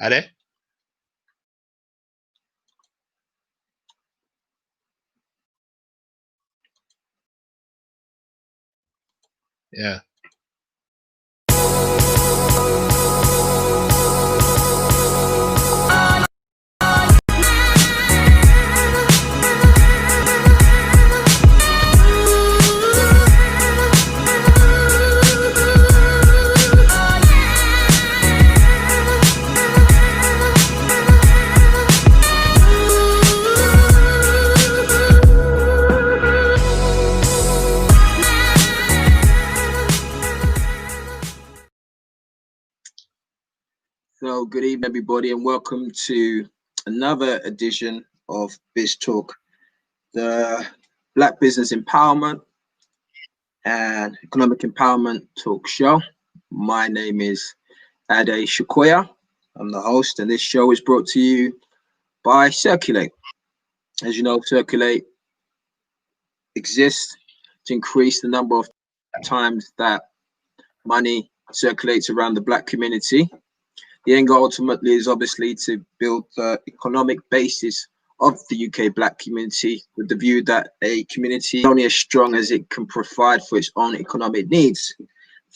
Allez? Yeah. So good evening, everybody, and welcome to another edition of Biz Talk, the Black Business Empowerment and Economic Empowerment Talk Show. My name is Ade Shukoya. I'm the host, and this show is brought to you by Circulate. As you know, Circulate exists to increase the number of times that money circulates around the Black community. The end goal ultimately is obviously to build the economic basis of the UK Black community, with the view that a community is only as strong as it can provide for its own economic needs.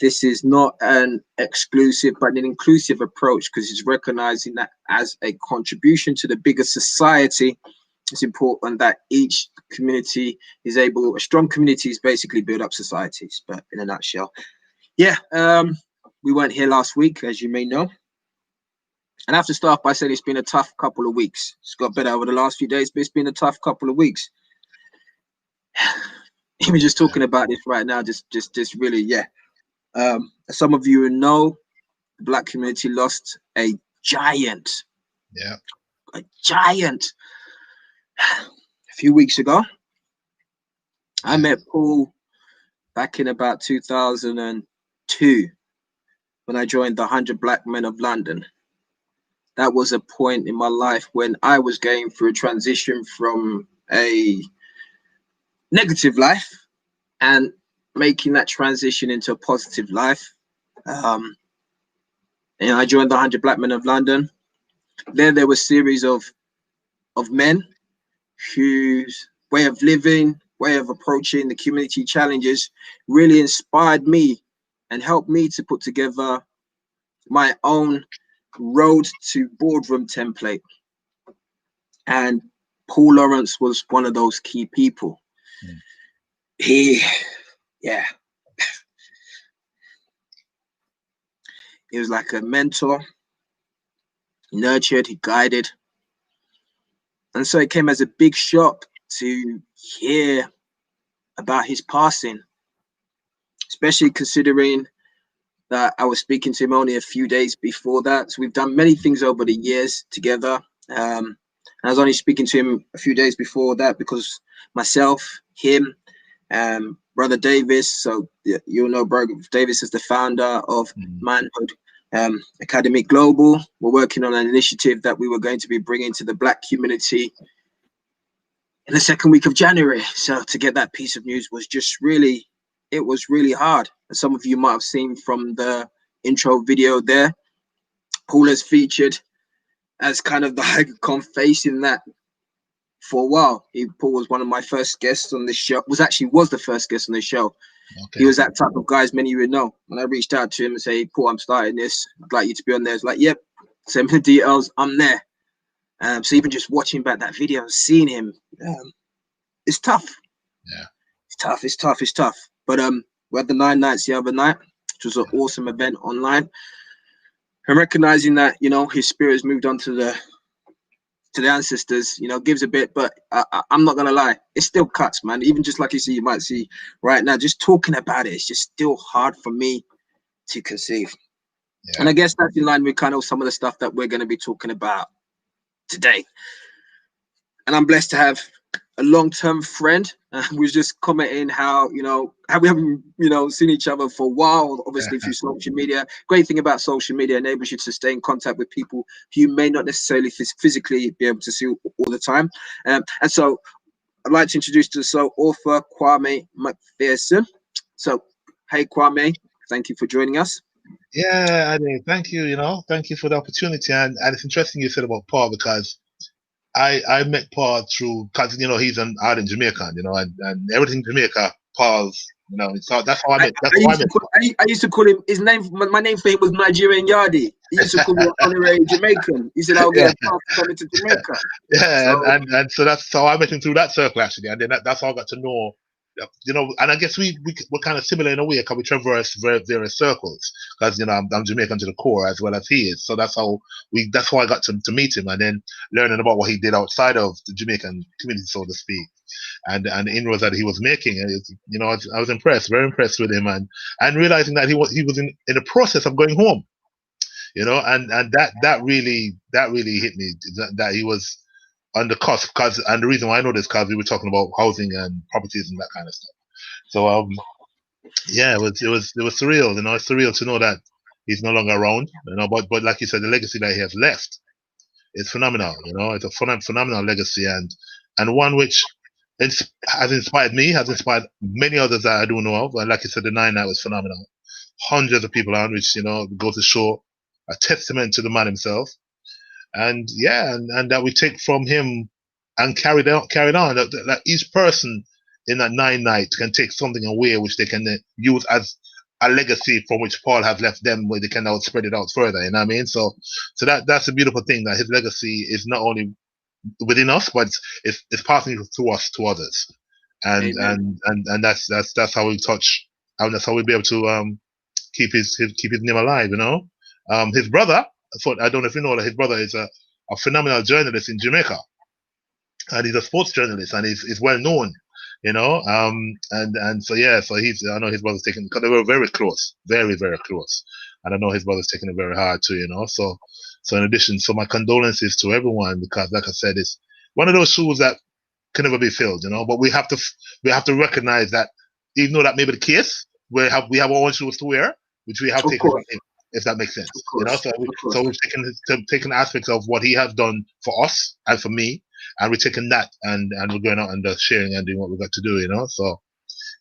This is not an exclusive but an inclusive approach, because it's recognizing that as a contribution to the bigger society, it's important that each community is able, strong communities basically build up societies. But in a nutshell, yeah, we weren't here last week, as you may know. And I have to start by saying it's been a tough couple of weeks. It's got better over the last few days, but it's been a tough couple of weeks. Even just talking about this right now, just really, yeah. As some of you know, the Black community lost a giant. Yeah. A giant. A few weeks ago, I met Paul back in about 2002 when I joined the 100 Black Men of London. That was a point in my life when I was going through a transition from a negative life and making that transition into a positive life. And I joined the 100 Black Men of London. Then there was a series of men whose way of living, way of approaching the community challenges really inspired me and helped me to put together my own road to boardroom template. And Paul Lawrence was one of those key people. He was like a mentor. He nurtured, he guided. And so it came as a big shock to hear about his passing, especially considering that I was speaking to him only a few days before that. So we've done many things over the years together. And I was only speaking to him a few days before that because myself, him, Brother Davis, so you'll know Brother Davis is the founder of Manhood Academy Global. We're working on an initiative that we were going to be bringing to the Black community in the second week of January. So to get that piece of news was just really, it was really hard. As some of you might have seen from the intro video there, Paul has featured as kind of the icon face in that for a while. Paul was one of my first guests on this show, was the first guest on the show. Okay. He was that type of guy, as many of you know. When I reached out to him and say, Paul, I'm starting this, I'd like you to be on there. It's like, yep, send me the details, I'm there. So even just watching back that video and seeing him, it's tough. Yeah. It's tough. But we had the 9 nights the other night, which was an awesome event online. And recognizing that, you know, his spirit has moved on to the ancestors, you know, gives a bit, but I'm not gonna lie, it still cuts, man. Even just like you might see right now, just talking about it, it's just still hard for me to conceive. Yeah. And I guess that's in line with kind of some of the stuff that we're going to be talking about today. And I'm blessed to have a long-term friend who was just commenting how we haven't, seen each other for a while, obviously through social media. Great thing about social media, enables you to stay in contact with people who you may not necessarily physically be able to see all the time. And so I'd like to introduce to the author Kwame McPherson. So, hey Kwame, thank you for joining us. Yeah, I mean, thank you. Thank you for the opportunity. And it's interesting you said about Paul because I met Paul through because he's an ardent Jamaican, and everything Jamaica, Paul's, so that's how I met. That's how I met. I used to call him his name. My name for him was Nigerian Yardi. He used to call me an honorary Jamaican. He said I'll get Yeah, a pass coming to Jamaica. yeah, So and so that's how I met him through that circle actually, and then that's how I got to know. And I guess we're kind of similar in a way because we traverse various circles. Because I'm Jamaican to the core as well as he is, so that's how I got to meet him, and then learning about what he did outside of the Jamaican community, so to speak, and the inroads that he was making. And I was impressed, very impressed with him, and realizing that he was in the process of going home. And that really hit me, that he was on the cusp. And the reason why I know this, because we were talking about housing and properties and that kind of stuff. So yeah, it was surreal. It's surreal to know that he's no longer around. But like you said, the legacy that he has left is phenomenal. It's a phenomenal legacy, and one which has inspired me, has inspired many others that I do know of. And like you said, the Nine Night was phenomenal. Hundreds of people on, which go to show a testament to the man himself. And yeah, and that we take from him and carried on. That each person in that Nine Night can take something away which they can use as a legacy from which Paul has left them, where they can now spread it out further. You know what I mean? So that's a beautiful thing, that his legacy is not only within us, but it's passing through us to others. amen. And that's how we touch, and that's how we be able to keep his name alive. His brother. I don't know if you know that his brother is a phenomenal journalist in Jamaica, and he's a sports journalist, and he's well known. And so yeah, so I know his brother's taking, because they were very close, very very close, and I know his brother's taking it very hard too. So in addition, so my condolences to everyone, because like I said, it's one of those shoes that can never be filled. But we have to recognize that, even though that may be the case, we have our own shoes to wear, which we have Of taken course, from him, if that makes sense. of course, of So course. we've taken aspects of what he has done for us and for me, and we're taking that, and we're going out and sharing and doing what we got to do. So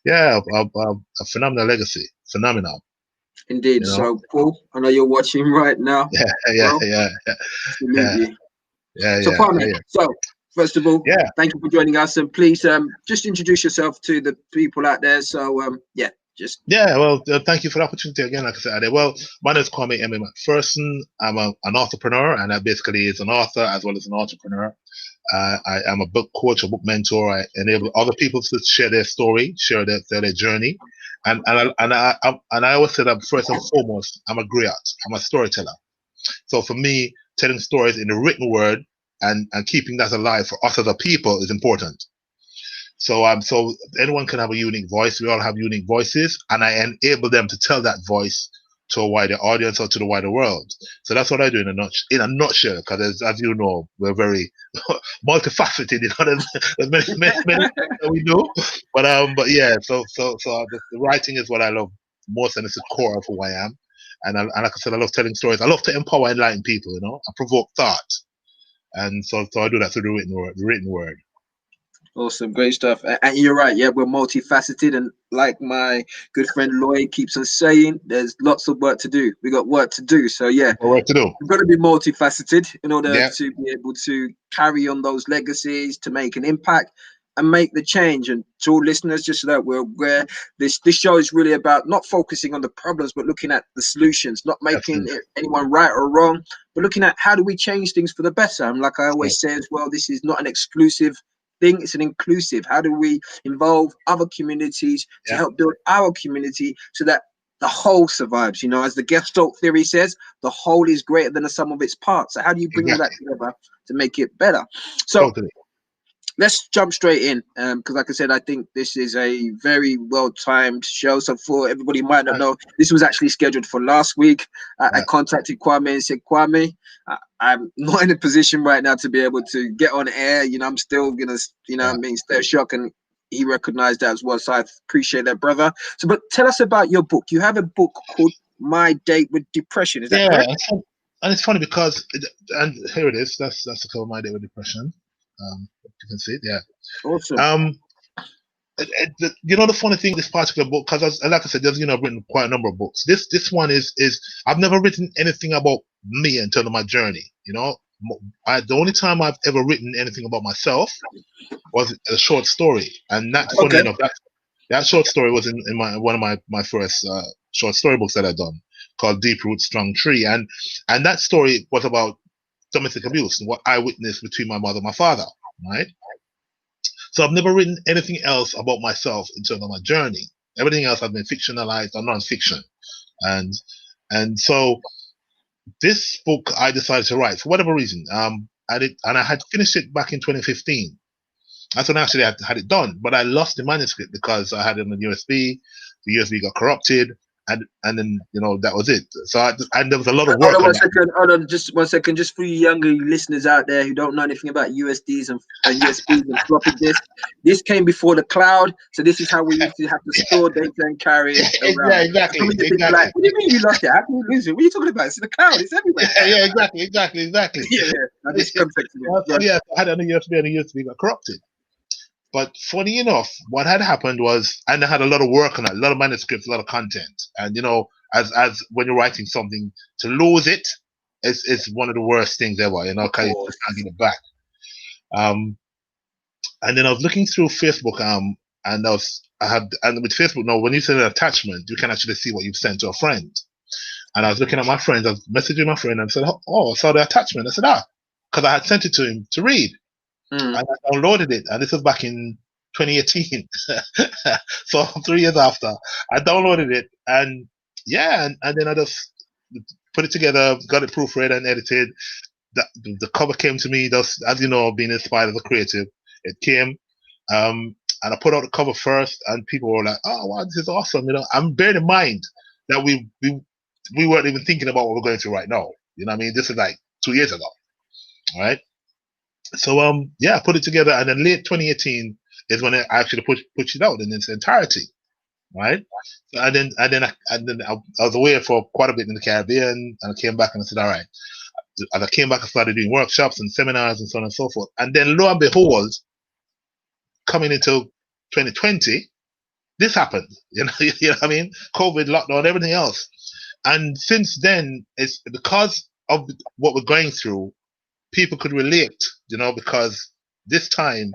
yeah, a phenomenal legacy, phenomenal. Indeed. You know, So Paul, I know you're watching right now, yeah, yeah, bro. yeah, yeah, Absolutely. yeah, So yeah, Kwame, yeah. so first of all, Yeah. thank you for joining us, and please just introduce yourself to the people out there. So yeah, just Yeah, well, thank you for the opportunity again. Like I said, well, my name is Kwame McPherson. I'm an entrepreneur, and that basically is an author as well as an entrepreneur. I am a book coach, a book mentor. I enable other people to share their story, share their journey, and I always say that first and foremost, I'm a griot. I'm a storyteller. So for me, telling stories in the written word and keeping that alive for us as a people is important. So anyone can have a unique voice. We all have unique voices, and I enable them to tell that voice to a wider audience or to the wider world. So that's what I do in a nutshell. Because as you know, we're very multifaceted. There's many things that we do. But yeah. So the writing is what I love most, and it's the core of who I am. And like I said, I love telling stories. I love to empower and enlighten people. I provoke thought, and so I do that through the written word. The written word. awesome, great stuff. And you're right, yeah, we're multifaceted, and like my good friend Lloyd keeps on saying, there's lots of work to do. We got work to do. So yeah, What work to do? we've got to be multifaceted in order Yeah. to be able to carry on those legacies, to make an impact and make the change. And to all listeners, just so that we're aware, this show is really about not focusing on the problems, but looking at the solutions, not making Absolutely. anyone right or wrong, but looking at how do we change things for the better. And like I Yeah. always say as well, this is not an exclusive thing, it's an inclusive. How do we involve other communities to Yeah. help build our community so that the whole survives? As the Gestalt theory says, the whole is greater than the sum of its parts. So how do you bring all that Exactly. together to make it better? So Totally. let's jump straight in, because like I said, I think this is a very well-timed show. So for everybody who might not Right. know, this was actually scheduled for last week. I Right. contacted Kwame and said, Kwame, I'm not in a position right now to be able to get on air. I'm still gonna, Yeah. stay shock. And he recognized that as well. So I appreciate that, brother. So, but tell us about your book. You have a book called My Date with Depression. Is that Yeah. correct? And it's funny because, and here it is. That's the cover of My Day with Depression. You can see it. Yeah. Awesome. Um. You know, the funny thing, this particular book, because like I said, there's, I've written quite a number of books. This one is I've never written anything about me in terms of my journey. The only time I've ever written anything about myself was a short story, and that, funny enough, that short story was in one of my first short story books that I've done, called Deep Root Strong Tree, and that story was about domestic abuse and what I witnessed between my mother and my father, right? So I've never written anything else about myself in terms of my journey. Everything else has been fictionalized or non-fiction, and so this book I decided to write for whatever reason. I had finished it back in 2015. That's when I actually had it done, but I lost the manuscript because I had it on the USB. The USB got corrupted, and then that was it. So and there was a lot of work. Hold on, just 1 second, just for you younger listeners out there who don't know anything about USBs and USBs and floppy disks. This came before the cloud, so this is how we used to have to store data and carry it around. Yeah, exactly. Like, what do you mean you lost it? How can you lose it? What are you talking about? It's in the cloud. It's everywhere. Yeah, exactly. Yeah. This context. I had it on the USB, and the USB got corrupted. But funny enough, what had happened was, and I had a lot of work on it, a lot of manuscripts, a lot of content. And as when you're writing something, to lose it is one of the worst things ever. Because you just can't get it back. And then I was looking through Facebook, and with Facebook now, when you send an attachment, you can actually see what you've sent to a friend. And I was looking at my friends, I was messaging my friend and said, "Oh, I saw the attachment." I said, because I had sent it to him to read. And I downloaded it, and this was back in 2018. So 3 years after, I downloaded it, and then I just put it together, got it proofread and edited. The cover came to me, just as being inspired as a creative. It came, and I put out the cover first, and people were like, "Oh, wow, this is awesome!" I'm bearing in mind that we weren't even thinking about what we're going through right now. This is like 2 years ago, right? So I put it together, and then late 2018 is when I actually pushed it out in its entirety, right? So, and then I was away for quite a bit in the Caribbean, and I came back and I said, all right. As I came back, I started doing workshops and seminars and so on and so forth. And then lo and behold, coming into 2020, this happened. You know what I mean? COVID, lockdown, everything else. And since then, it's because of what we're going through. People could relate, because this time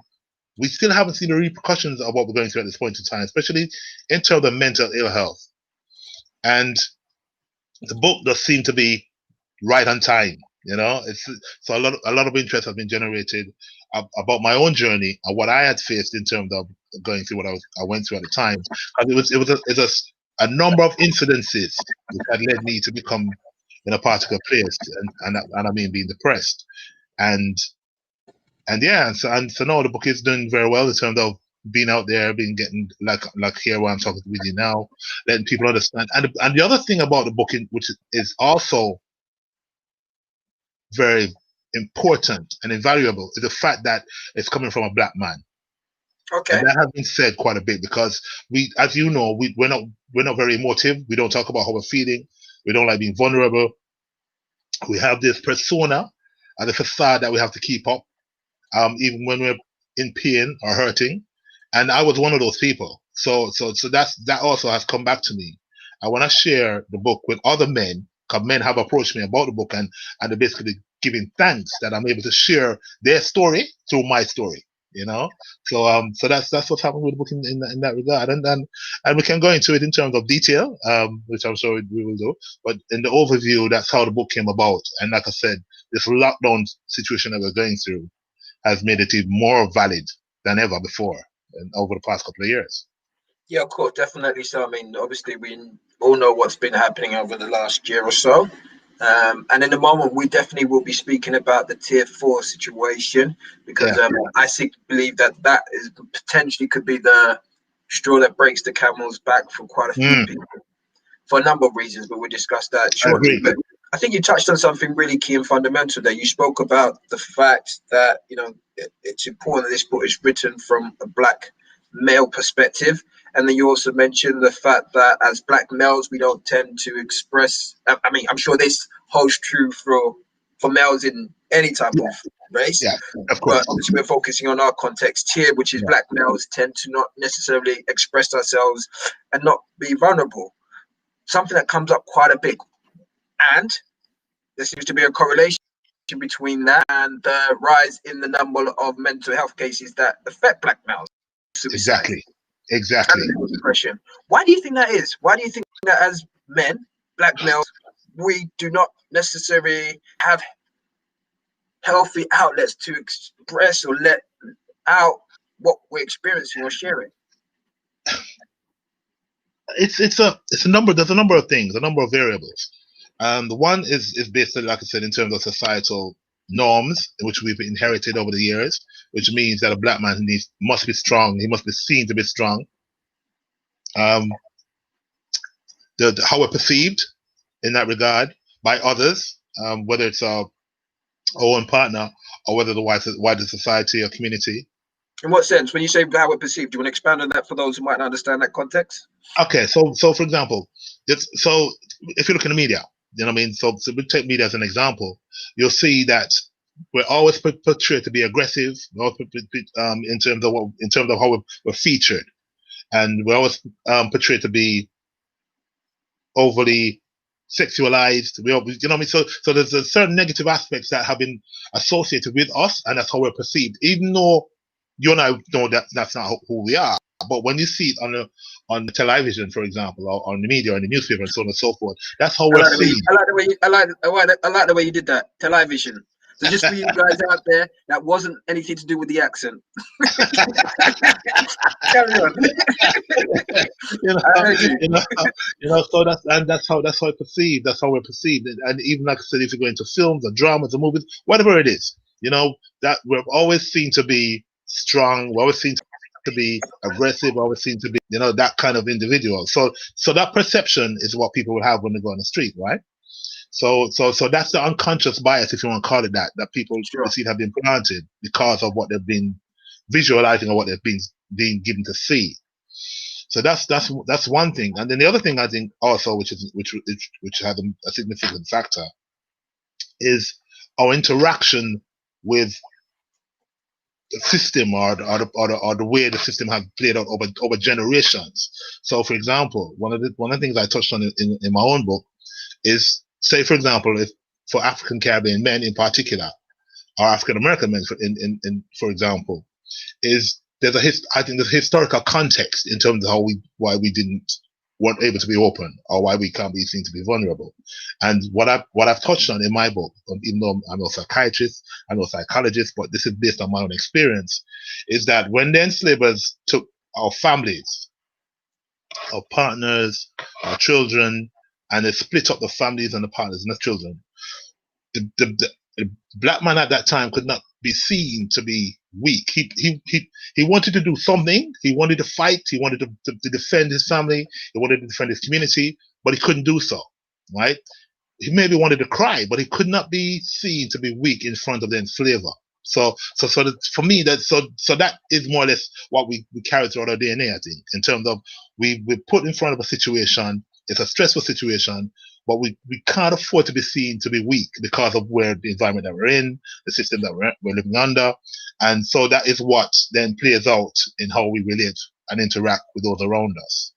we still haven't seen the repercussions of what we're going through at this point in time, especially in terms of mental ill health. And the book does seem to be right on time. It's so a lot of interest has been generated about my own journey and what I had faced in terms of going through what I went through at the time. And it was a number of incidences which had led me to become in a particular place, and I mean being depressed, and so now the book is doing very well in terms of being out there, getting like here where I'm talking with you now, letting people understand. And the other thing about the book, which is also very important and invaluable, is the fact that it's coming from a black man. Okay. And that has been said quite a bit because we, as you know, we're not very emotive. We don't talk about how we're feeling. We don't like being vulnerable. We have this persona and the facade that we have to keep up, even when we're in pain or hurting. And I was one of those people. So that also has come back to me. I want to share the book with other men, because men have approached me about the book, and they're basically giving thanks that I'm able to share their story through my story. So that's what's happened with the book in that regard, and we can go into it in terms of detail, which I'm sure we will do. But in the overview, that's how the book came about. And like I said, this lockdown situation that we're going through has made it even more valid than ever before, and over the past couple of years. Yeah, of course, definitely. So, I mean, obviously, we all know what's been happening over the last year or so. And in a moment, we definitely will be speaking about the Tier 4 situation, because I believe that is potentially could be the straw that breaks the camel's back for quite a few people, for a number of reasons, but we'll discuss that shortly. But I think you touched on something really key and fundamental there. You spoke about the fact that, it's important that this book is written from a black male perspective. And then you also mentioned the fact that as black males, we don't tend to express, I mean, I'm sure this holds true for males in any type of race. Yeah, of But course. obviously we're focusing on our context here, which is Yeah. black males tend to not necessarily express ourselves and not be vulnerable. Something that comes up quite a bit. And there seems to be a correlation between that and the rise in the number of mental health cases that affect black males. Suicide, Exactly. depression. Why do you think that is? Why do you think that as men, black males, we do not necessarily have healthy outlets to express or let out what we're experiencing or sharing? It's a number. There's a number of things, a number of variables. The one is basically, like I said, in terms of societal norms, which we've inherited over the years, which means that a black man must be strong. He must be seen to be strong. How we're perceived in that regard by others, whether it's our own partner or whether the wider society or community. In what sense? When you say how we're perceived, do you want to expand on that for those who might not understand that context? Okay, so for example, if you look in the media, you know what I mean. So we take media as an example. You'll see that we're always portrayed to be aggressive, in terms of how we're featured, and we're always portrayed to be overly sexualized. You know what I mean. So there's a certain negative aspects that have been associated with us, and that's how we're perceived. Even though you and I know that that's not who we are, but when you see it on the television, for example, or on the media, or in the newspaper, and so on and so forth, that's how we're seen. I like the way you did that. Television. So just for you guys out there, that wasn't anything to do with the accent. Carry on. So that's how it's perceived. That's how we're perceived. And even like I said, if you go into films or dramas or movies, whatever it is, that we're always seen to be strong. We're always seen to be aggressive. We're always seen to be, that kind of individual. So that perception is what people will have when they go on the street, right? So that's the unconscious bias, if you want to call it that people see have been planted because of what they've been visualizing or what they've been being given to see. So that's one thing. And then the other thing I think also, which has a significant factor, is our interaction with the system or the way the system has played out over generations. So, for example, one of the things I touched on in my own book is, say, for example, if for African Caribbean men in particular, or African American men, for example, is I think there's a historical context in terms of why we weren't able to be open, or why we can't be seen to be vulnerable. And what I've touched on in my book, even though I'm no psychiatrist, I'm no psychologist, but this is based on my own experience, is that when the enslavers took our families, our partners, our children, and they split up the families and the partners and the children, the black man at that time could not be seen to be weak. He wanted to do something. He wanted to fight. He wanted to defend his family. He wanted to defend his community, but he couldn't do so, right? He maybe wanted to cry, but he could not be seen to be weak in front of the enslaver. So for me, that is more or less what we carry throughout our DNA, I think, in terms of we put in front of a situation. It's a stressful situation, but we can't afford to be seen to be weak because of where the environment that we're in, the system that we're living under. And so that is what then plays out in how we relate and interact with those around us.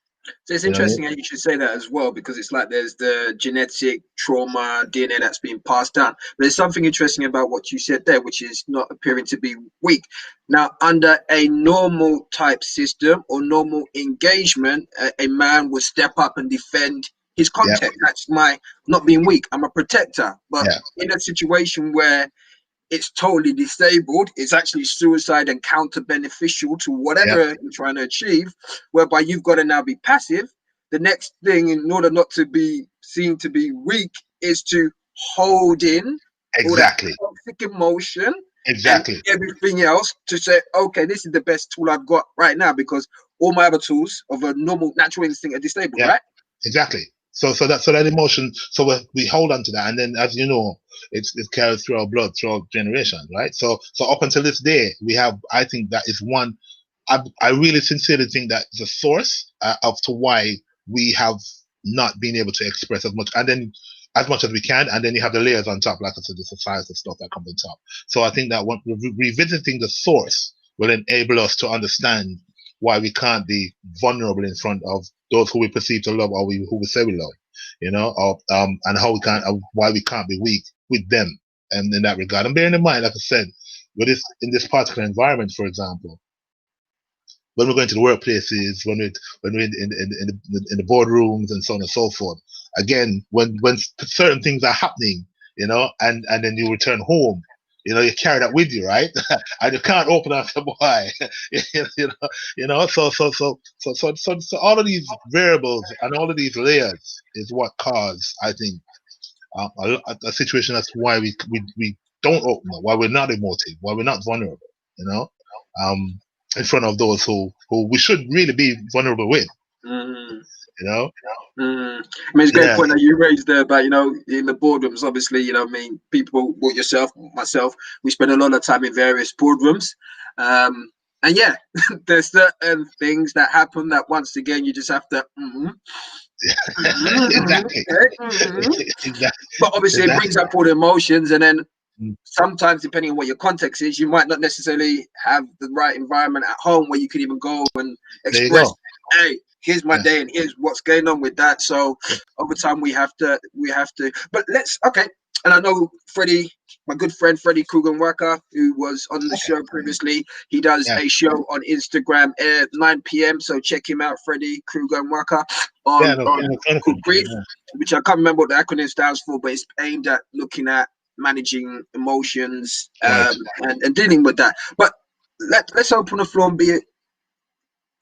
So it's interesting how you should say that as well, because it's like there's the genetic trauma DNA that's being passed down. But there's something interesting about what you said there, which is not appearing to be weak. Now, under a normal type system or normal engagement, a man will step up and defend his context. Yeah. That's my not being weak. I'm a protector. But in a situation where it's totally disabled, it's actually suicide and counter beneficial to whatever you're trying to achieve, whereby you've got to now be passive. The next thing, in order not to be seen to be weak, is to hold in all that toxic emotion and everything else to say, okay, this is the best tool I've got right now, because all my other tools of a normal natural instinct are disabled, right? Exactly. So that emotion, so we hold on to that, and then, as you know, it's carried through our blood, through our generations, right? So up until this day, we have. I think that is one. I really sincerely think that is a source of to why we have not been able to express as much. And then as much as we can, and then you have the layers on top, like I said, the societal stuff that comes on top. So I think that revisiting the source will enable us to understand why we can't be vulnerable in front of those who we perceive to love or who we say we love, or and how we can't, why we can't be weak with them, and in that regard. And bearing in mind, like I said, in this particular environment, for example, when we're going to the workplaces, when we're in the boardrooms and so on and so forth. Again, when certain things are happening, and then you return home, you carry that with you, right? And you can't open up the why, So all of these variables and all of these layers is what cause, I think, a situation as to why we don't open up, why we're not emotive, why we're not vulnerable, in front of those who we should really be vulnerable with. Mm. I mean, it's a great point that you raised there about, in the boardrooms, obviously, people, yourself, myself, we spend a lot of time in various boardrooms. And yeah, there's certain things that happen that once again, you just have to, exactly. Exactly. But obviously it brings up all the emotions, and then sometimes, depending on what your context is, you might not necessarily have the right environment at home where you can even go and express, hey, here's my day and here's what's going on with that. So over time we have to, but and I know Freddie, my good friend Freddie Krugenwacker, who was on the show previously, he does a show on Instagram at 9 p.m. So check him out, Freddie Krugenwacker on Grief, which I can't remember what the acronym stands for, but it's aimed at looking at managing emotions and dealing with that. But let's open the floor and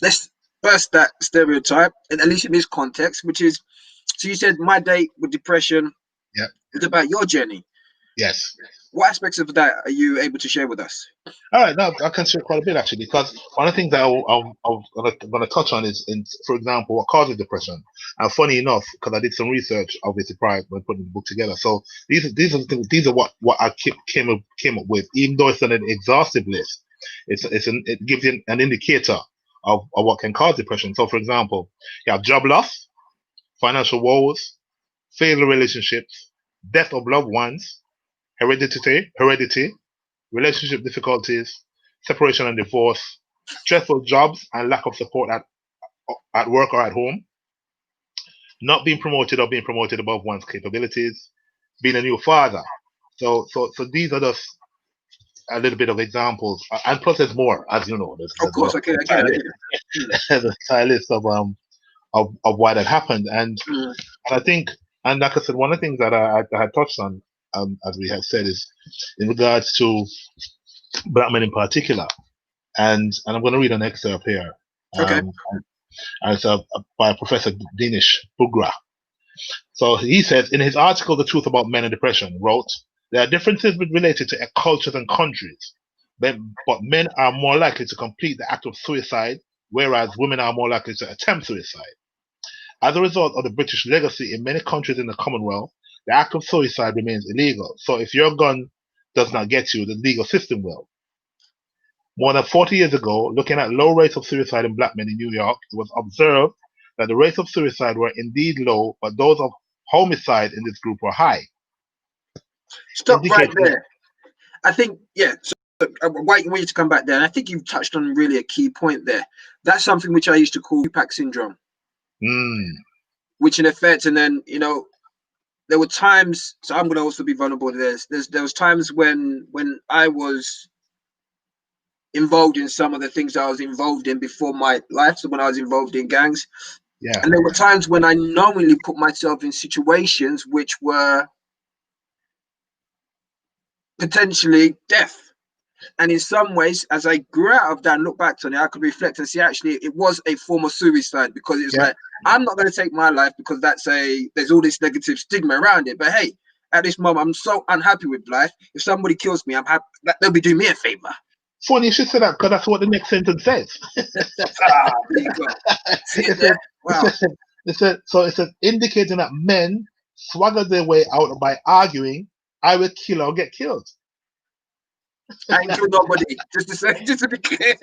let's burst that stereotype, and at least in this context, which is, so you said my date with depression is about your journey. Yes. What aspects of that are you able to share with us? All right, now I can share quite a bit actually, because one of the things that I'm going to touch on is, for example, what causes depression. And funny enough, because I did some research, obviously, prior when putting the book together. So these are what I came up with, even though it's an exhaustive list. It gives you an indicator of what can cause depression. So, for example, you have job loss, financial woes, failed relationships, death of loved ones, heredity, relationship difficulties, separation and divorce, stressful jobs and lack of support at work or at home, not being promoted or being promoted above one's capabilities, being a new father. So these are just a little bit of examples, and plus there's more, as you know. There's a entire list of why that happened, and I think, and like I said, one of the things that I had touched on, as we have said, is in regards to Black men in particular, and I'm going to read an excerpt here. And it's by Professor Dinesh Bugra. So he says in his article, "The Truth About Men and Depression," wrote, "There are differences related to cultures and countries, but men are more likely to complete the act of suicide, whereas women are more likely to attempt suicide. As a result of the British legacy in many countries in the Commonwealth, the act of suicide remains illegal. So if your gun does not get you, the legal system will. More than 40 years ago, looking at low rates of suicide in Black men in New York, it was observed that the rates of suicide were indeed low, but those of homicide in this group were high." Stop right there. I think, so wait you to come back there. And I think you've touched on really a key point there. That's something which I used to call Tupac syndrome. Which in effect, and then, there were times, so I'm going to also be vulnerable to this. There was times when I was involved in some of the things I was involved in before my life. So when I was involved in gangs, and there were times when I knowingly put myself in situations which were potentially death. And in some ways, as I grew out of that and look back on it, I could reflect and see actually it was a form of suicide, because it's like, I'm not going to take my life because there's all this negative stigma around it. But hey, at this moment, I'm so unhappy with life. If somebody kills me, I'm happy that they'll be doing me a favor. Funny you should say that, because that's what the next sentence says. There you go. See it there? Wow. It's indicating that men swagger their way out by arguing, "I will kill or get killed." I ain't killed nobody. Just to say, just to be clear,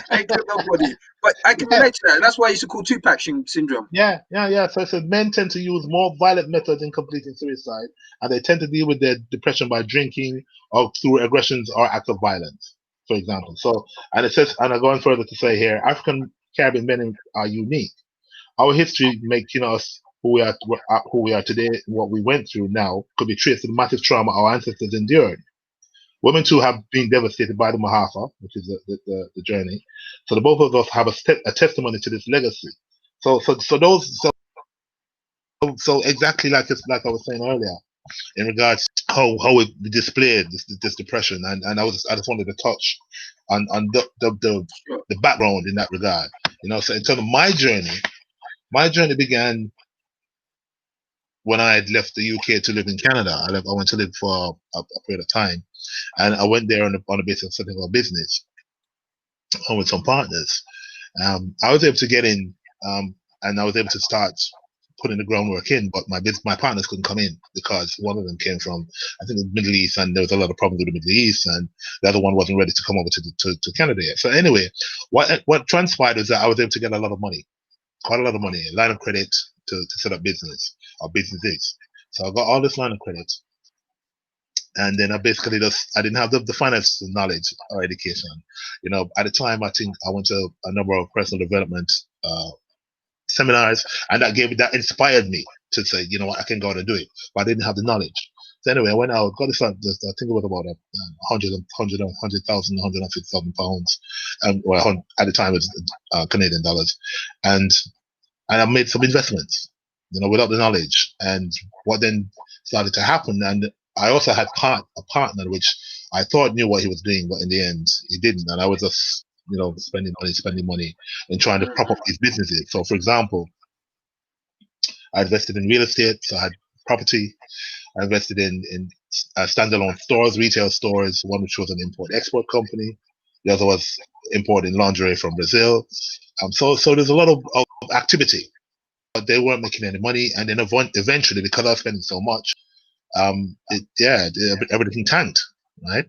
I ain't killed nobody. But I can relate to that. That's why I used to call Tupac syndrome. Yeah. So I said men tend to use more violent methods in completing suicide, and they tend to deal with their depression by drinking or through aggressions or acts of violence, for example. So, and it says, and I'm going further to say here, African Caribbean men are unique. Our history makes us who we are today. What we went through now could be traced to the massive trauma our ancestors endured. Women too have been devastated by the Mahafa, which is the journey. So the both of us have a testimony to this legacy. So exactly like I was saying earlier in regards to how it displayed this depression, and I just wanted to touch on the background in that regard. So in terms of my journey began when I had left the UK to live in Canada. I went to live for a period of time, and I went there on the basis of setting up a business with some partners. I was able to get in, and I was able to start putting the groundwork in, but my partners couldn't come in because one of them came from, I think, the Middle East, and there was a lot of problems with the Middle East, and the other one wasn't ready to come over to Canada yet. So anyway, what transpired was that I was able to get a lot of money, quite a lot of money, a line of credit to set up business or businesses. So I got all this line of credit, and then I basically I didn't have the finance knowledge or education. At the time, I think I went to a number of personal development seminars, and that inspired me to say, you know what, I can go out and do it. But I didn't have the knowledge. So anyway, I went out, got this, I think it was about 100,000, 150,000 pounds, well, at the time it was Canadian dollars, and I made some investments, without the knowledge. And what then started to happen, and I also had a partner which I thought knew what he was doing, but in the end he didn't, and I was just spending money and trying to prop up these businesses. So for example, I invested in real estate, so I had property. I invested in standalone stores, retail stores, one which was an import-export company. The other was importing lingerie from Brazil. So there's a lot of activity, but they weren't making any money. And then eventually, because I was spending so much, everything tanked, right?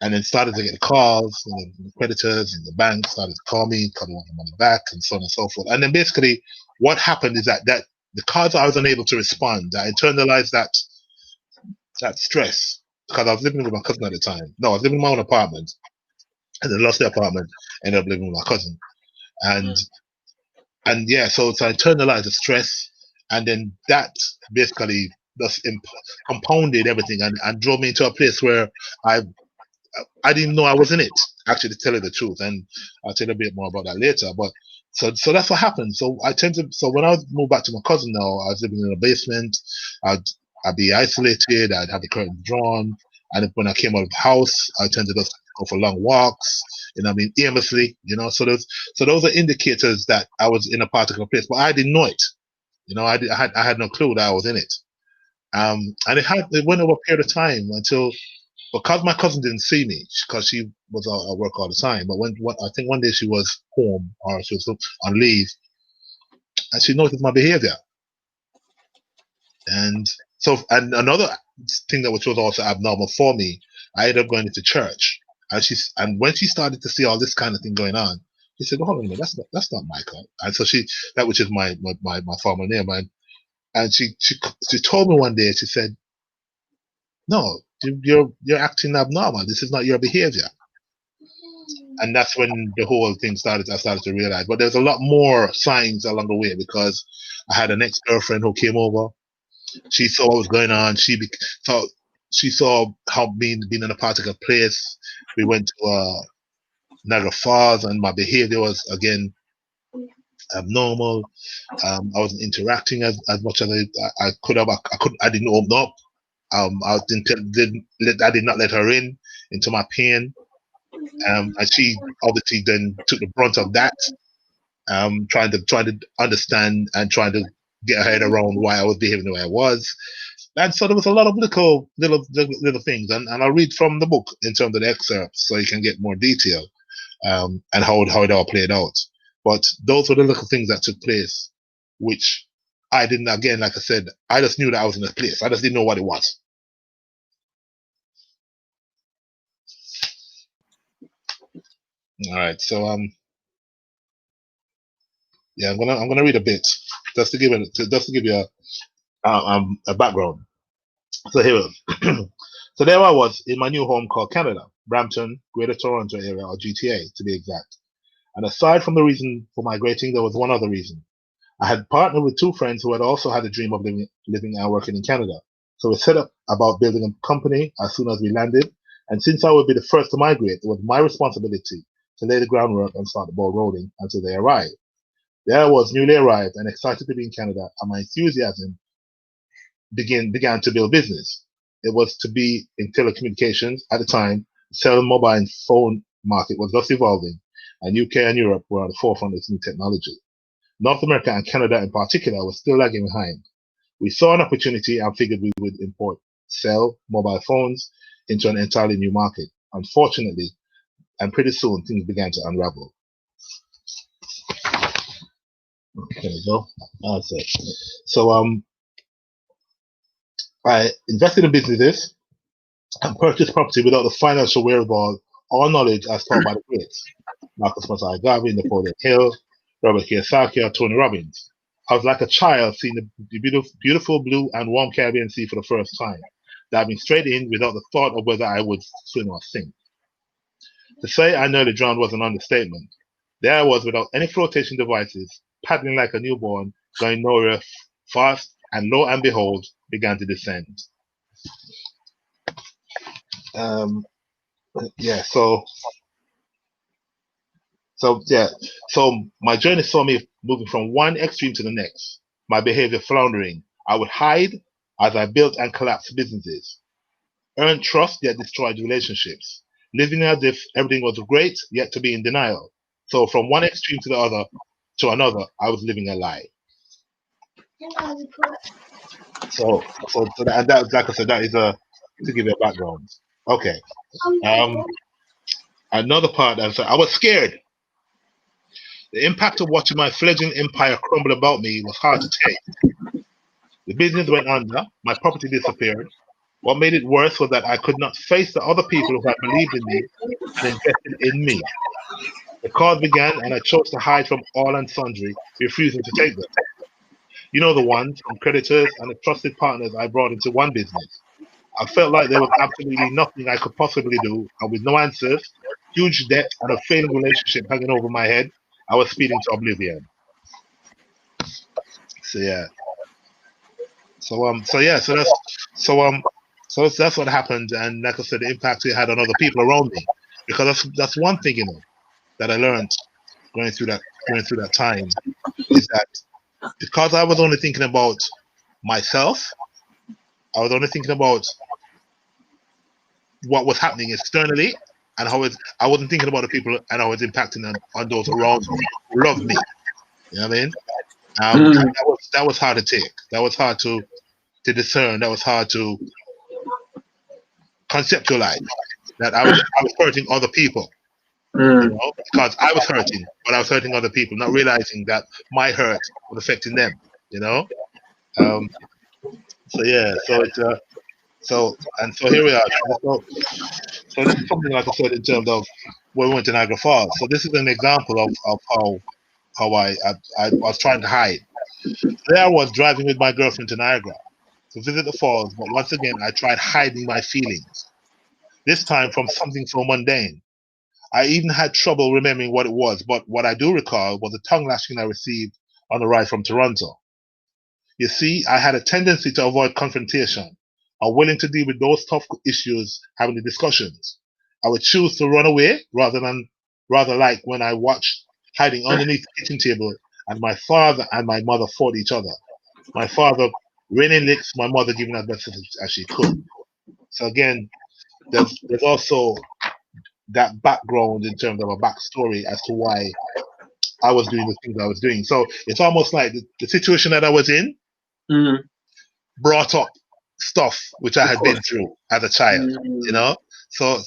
And then started to get calls, the creditors and the bank started to call me, because they want the money back, and so on and so forth. And then basically, what happened is that because I was unable to respond, I internalized that stress, because I was living with my cousin at the time. No, I was living in my own apartment, and then lost the apartment, ended up living with my cousin, and yeah, so I internalized the stress, and then that basically just compounded everything, and drove me into a place where I didn't know I was in it, actually, to tell you the truth. And I'll tell you a bit more about that later. But so that's what happened. So when I moved back to my cousin now, I was living in a basement. I'd be isolated. I'd have the curtains drawn. And when I came out of the house, I tended to go for long walks, aimlessly, So those are indicators that I was in a particular place, but I didn't know it. I had no clue that I was in it. And it went over a period of time until, because my cousin didn't see me, because she was at work all the time. But I think one day she was home, or she was on leave, and she noticed my behavior. And another thing that was also abnormal for me, I ended up going into church, and when she started to see all this kind of thing going on, she said, "Hold on a minute, that's not Michael." And so that which is my former name, and she told me one day, she said, "No, you're acting abnormal. This is not your behavior." And that's when the whole thing started. I started to realize, but there's a lot more signs along the way, because I had an ex-girlfriend who came over. She saw what was going on. She saw how being in a particular place. We went to Niagara Falls, and my behavior was again abnormal. I wasn't interacting as much as I could have. I didn't open up. I did not let her into my pain. And she obviously then took the brunt of that, trying to understand and trying to get her head around why I was behaving the way I was. And so there was a lot of little things, and I'll read from the book in terms of the excerpts so you can get more detail, and how it all played out. But those were the little things that took place, which I didn't, again, like I said, I just knew that I was in a place. I just didn't know what it was. All right. So yeah, I'm gonna read a bit just to give you a background. So here, so there I was in my new home called Canada, Brampton, Greater Toronto area, or GTA to be exact. And aside from the reason for migrating, there was one other reason. I had partnered with two friends who had also had a dream of living and working in Canada. So we set up about building a company as soon as we landed. And since I would be the first to migrate, it was my responsibility to lay the groundwork and start the ball rolling until they arrived. There I was, newly arrived and excited to be in Canada, and my enthusiasm began to build business. It was to be in telecommunications at the time. The cell mobile phone market was just evolving, and UK and Europe were at the forefront of this new technology. North America and Canada in particular were still lagging behind. We saw an opportunity and figured we would import cell mobile phones into an entirely new market. Unfortunately, and pretty soon things began to unravel. There we go. That's it. So I invested in businesses and purchased property without the financial wherewithal or knowledge as taught by the greats. Marcus Mosiah Garvey, Napoleon Hill, Robert Kiyosaki, or Tony Robbins. I was like a child seeing the beautiful blue and warm Caribbean Sea for the first time, diving straight in without the thought of whether I would swim or sink. To say I nearly drowned was an understatement. There I was without any flotation devices, paddling like a newborn, going nowhere fast, and lo and behold, began to descend. Yeah, so yeah, so my journey saw me moving from one extreme to the next. My behavior floundering. I would hide as I built and collapsed businesses, earned trust yet destroyed relationships, living as if everything was great yet to be in denial. So from one extreme to the other to another, I was living a lie. So that, and that, like I said, that is to give you a background. Okay. Another part, I was scared. The impact of watching my fledgling empire crumble about me was hard to take. The business went under, my property disappeared. What made it worse was that I could not face the other people who had believed in me and invested in me. The calls began, and I chose to hide from all and sundry, refusing to take them. You know the ones, from creditors and the trusted partners I brought into one business. I felt like there was absolutely nothing I could possibly do, and with no answers, huge debt, and a failing relationship hanging over my head, I was speeding to oblivion. So yeah. So that's what happened, and like I said, the impact it had on other people around me, because that's one thing that I learned going through that time is that because I was only thinking about myself, I was only thinking about what was happening externally, and I wasn't thinking about the people and how it's impacting on those around me who love me. You know what I mean? That was hard to take. That was hard to discern. That was hard to conceptualize. That I was hurting other people. You know, because I was hurting, but I was hurting other people, not realizing that my hurt was affecting them. You know. So yeah. So it's so here we are. So this is something like I said in terms of when we went to Niagara Falls. So this is an example of how I was trying to hide. There I was driving with my girlfriend to Niagara to visit the falls, but once again I tried hiding my feelings. This time from something so mundane. I even had trouble remembering what it was, but what I do recall was the tongue lashing I received on the ride from Toronto. You see, I had a tendency to avoid confrontation. I'm willing to deal with those tough issues, having the discussions. I would choose to run away rather like when I watched hiding underneath the kitchen table and my father and my mother fought each other. My father raining licks, my mother giving as best as she could. So again, there's also that background in terms of a backstory as to why I was doing the things I was doing. So it's almost like the situation that I was in brought up stuff which I had been through as a child, you know. So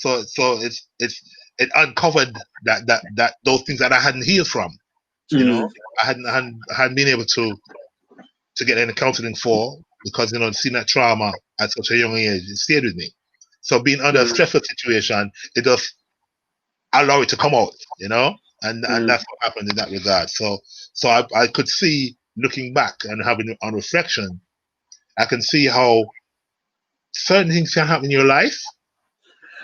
it uncovered that those things that I hadn't healed from, you know. I hadn't been able to get any counseling for, because seeing that trauma at such a young age, it stayed with me. So being under a stressful situation, it just allow it to come out, you know, and Mm. that's what happened in that regard. So I could see, looking back and having on reflection, I can see how certain things can happen in your life,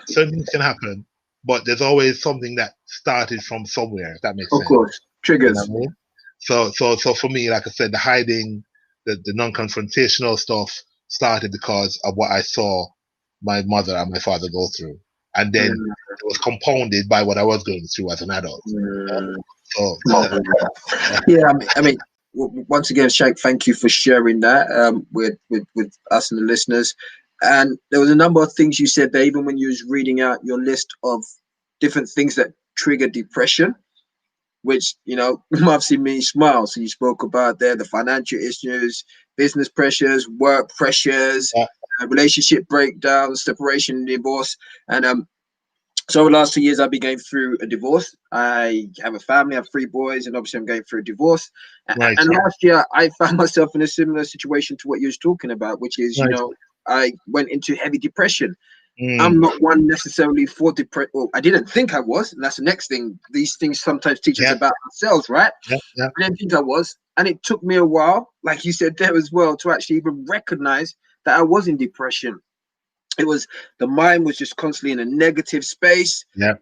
certain things can happen, but there's always something that started from somewhere, if that makes Of sense. course, You know triggers. what I mean? So for me, like I said, the hiding, the non-confrontational stuff started because of what I saw my mother and my father go through, and then Mm. it was compounded by what I was going through as an adult. Mm. So Yeah, once again, Shank, thank you for sharing that with us and the listeners. And there was a number of things you said there, even when you was reading out your list of different things that trigger depression, which obviously made me smile. So you spoke about there the financial issues, business pressures, work pressures, yeah, relationship breakdowns, separation, divorce, and so over the last 2 years, I've been going through a divorce. I have a family, I have 3 boys, and obviously I'm going through a divorce. right, And last year, I found myself in a similar situation to what you was talking about, which is, right. I went into heavy depression. Mm, I'm not one necessarily for depression. Well, I didn't think I was, and that's the next thing. These things sometimes teach us yeah, about ourselves, right? yeah, yeah, I didn't think I was, and it took me a while, like you said there as well, to actually even recognize that I was in depression. It was the mind was just constantly in a negative space. yeah,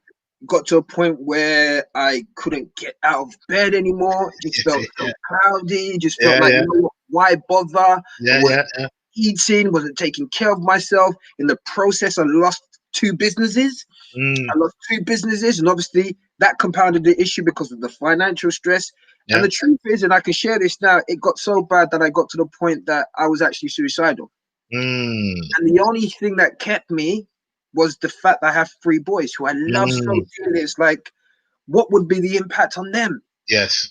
Got to a point where I couldn't get out of bed anymore. It just felt so yeah, cloudy. It just felt yeah, like, yeah, why bother? I yeah, wasn't yeah, yeah, eating, wasn't taking care of myself. In the process, I lost 2 businesses. mm, I lost 2 businesses, and obviously that compounded the issue because of the financial stress. And yeah, the truth is, and I can share this now, it got so bad that I got to the point that I was actually suicidal. mm, And the only thing that kept me was the fact that I have 3 boys who I love so mm, dearly. It's like, what would be the impact on them? yes,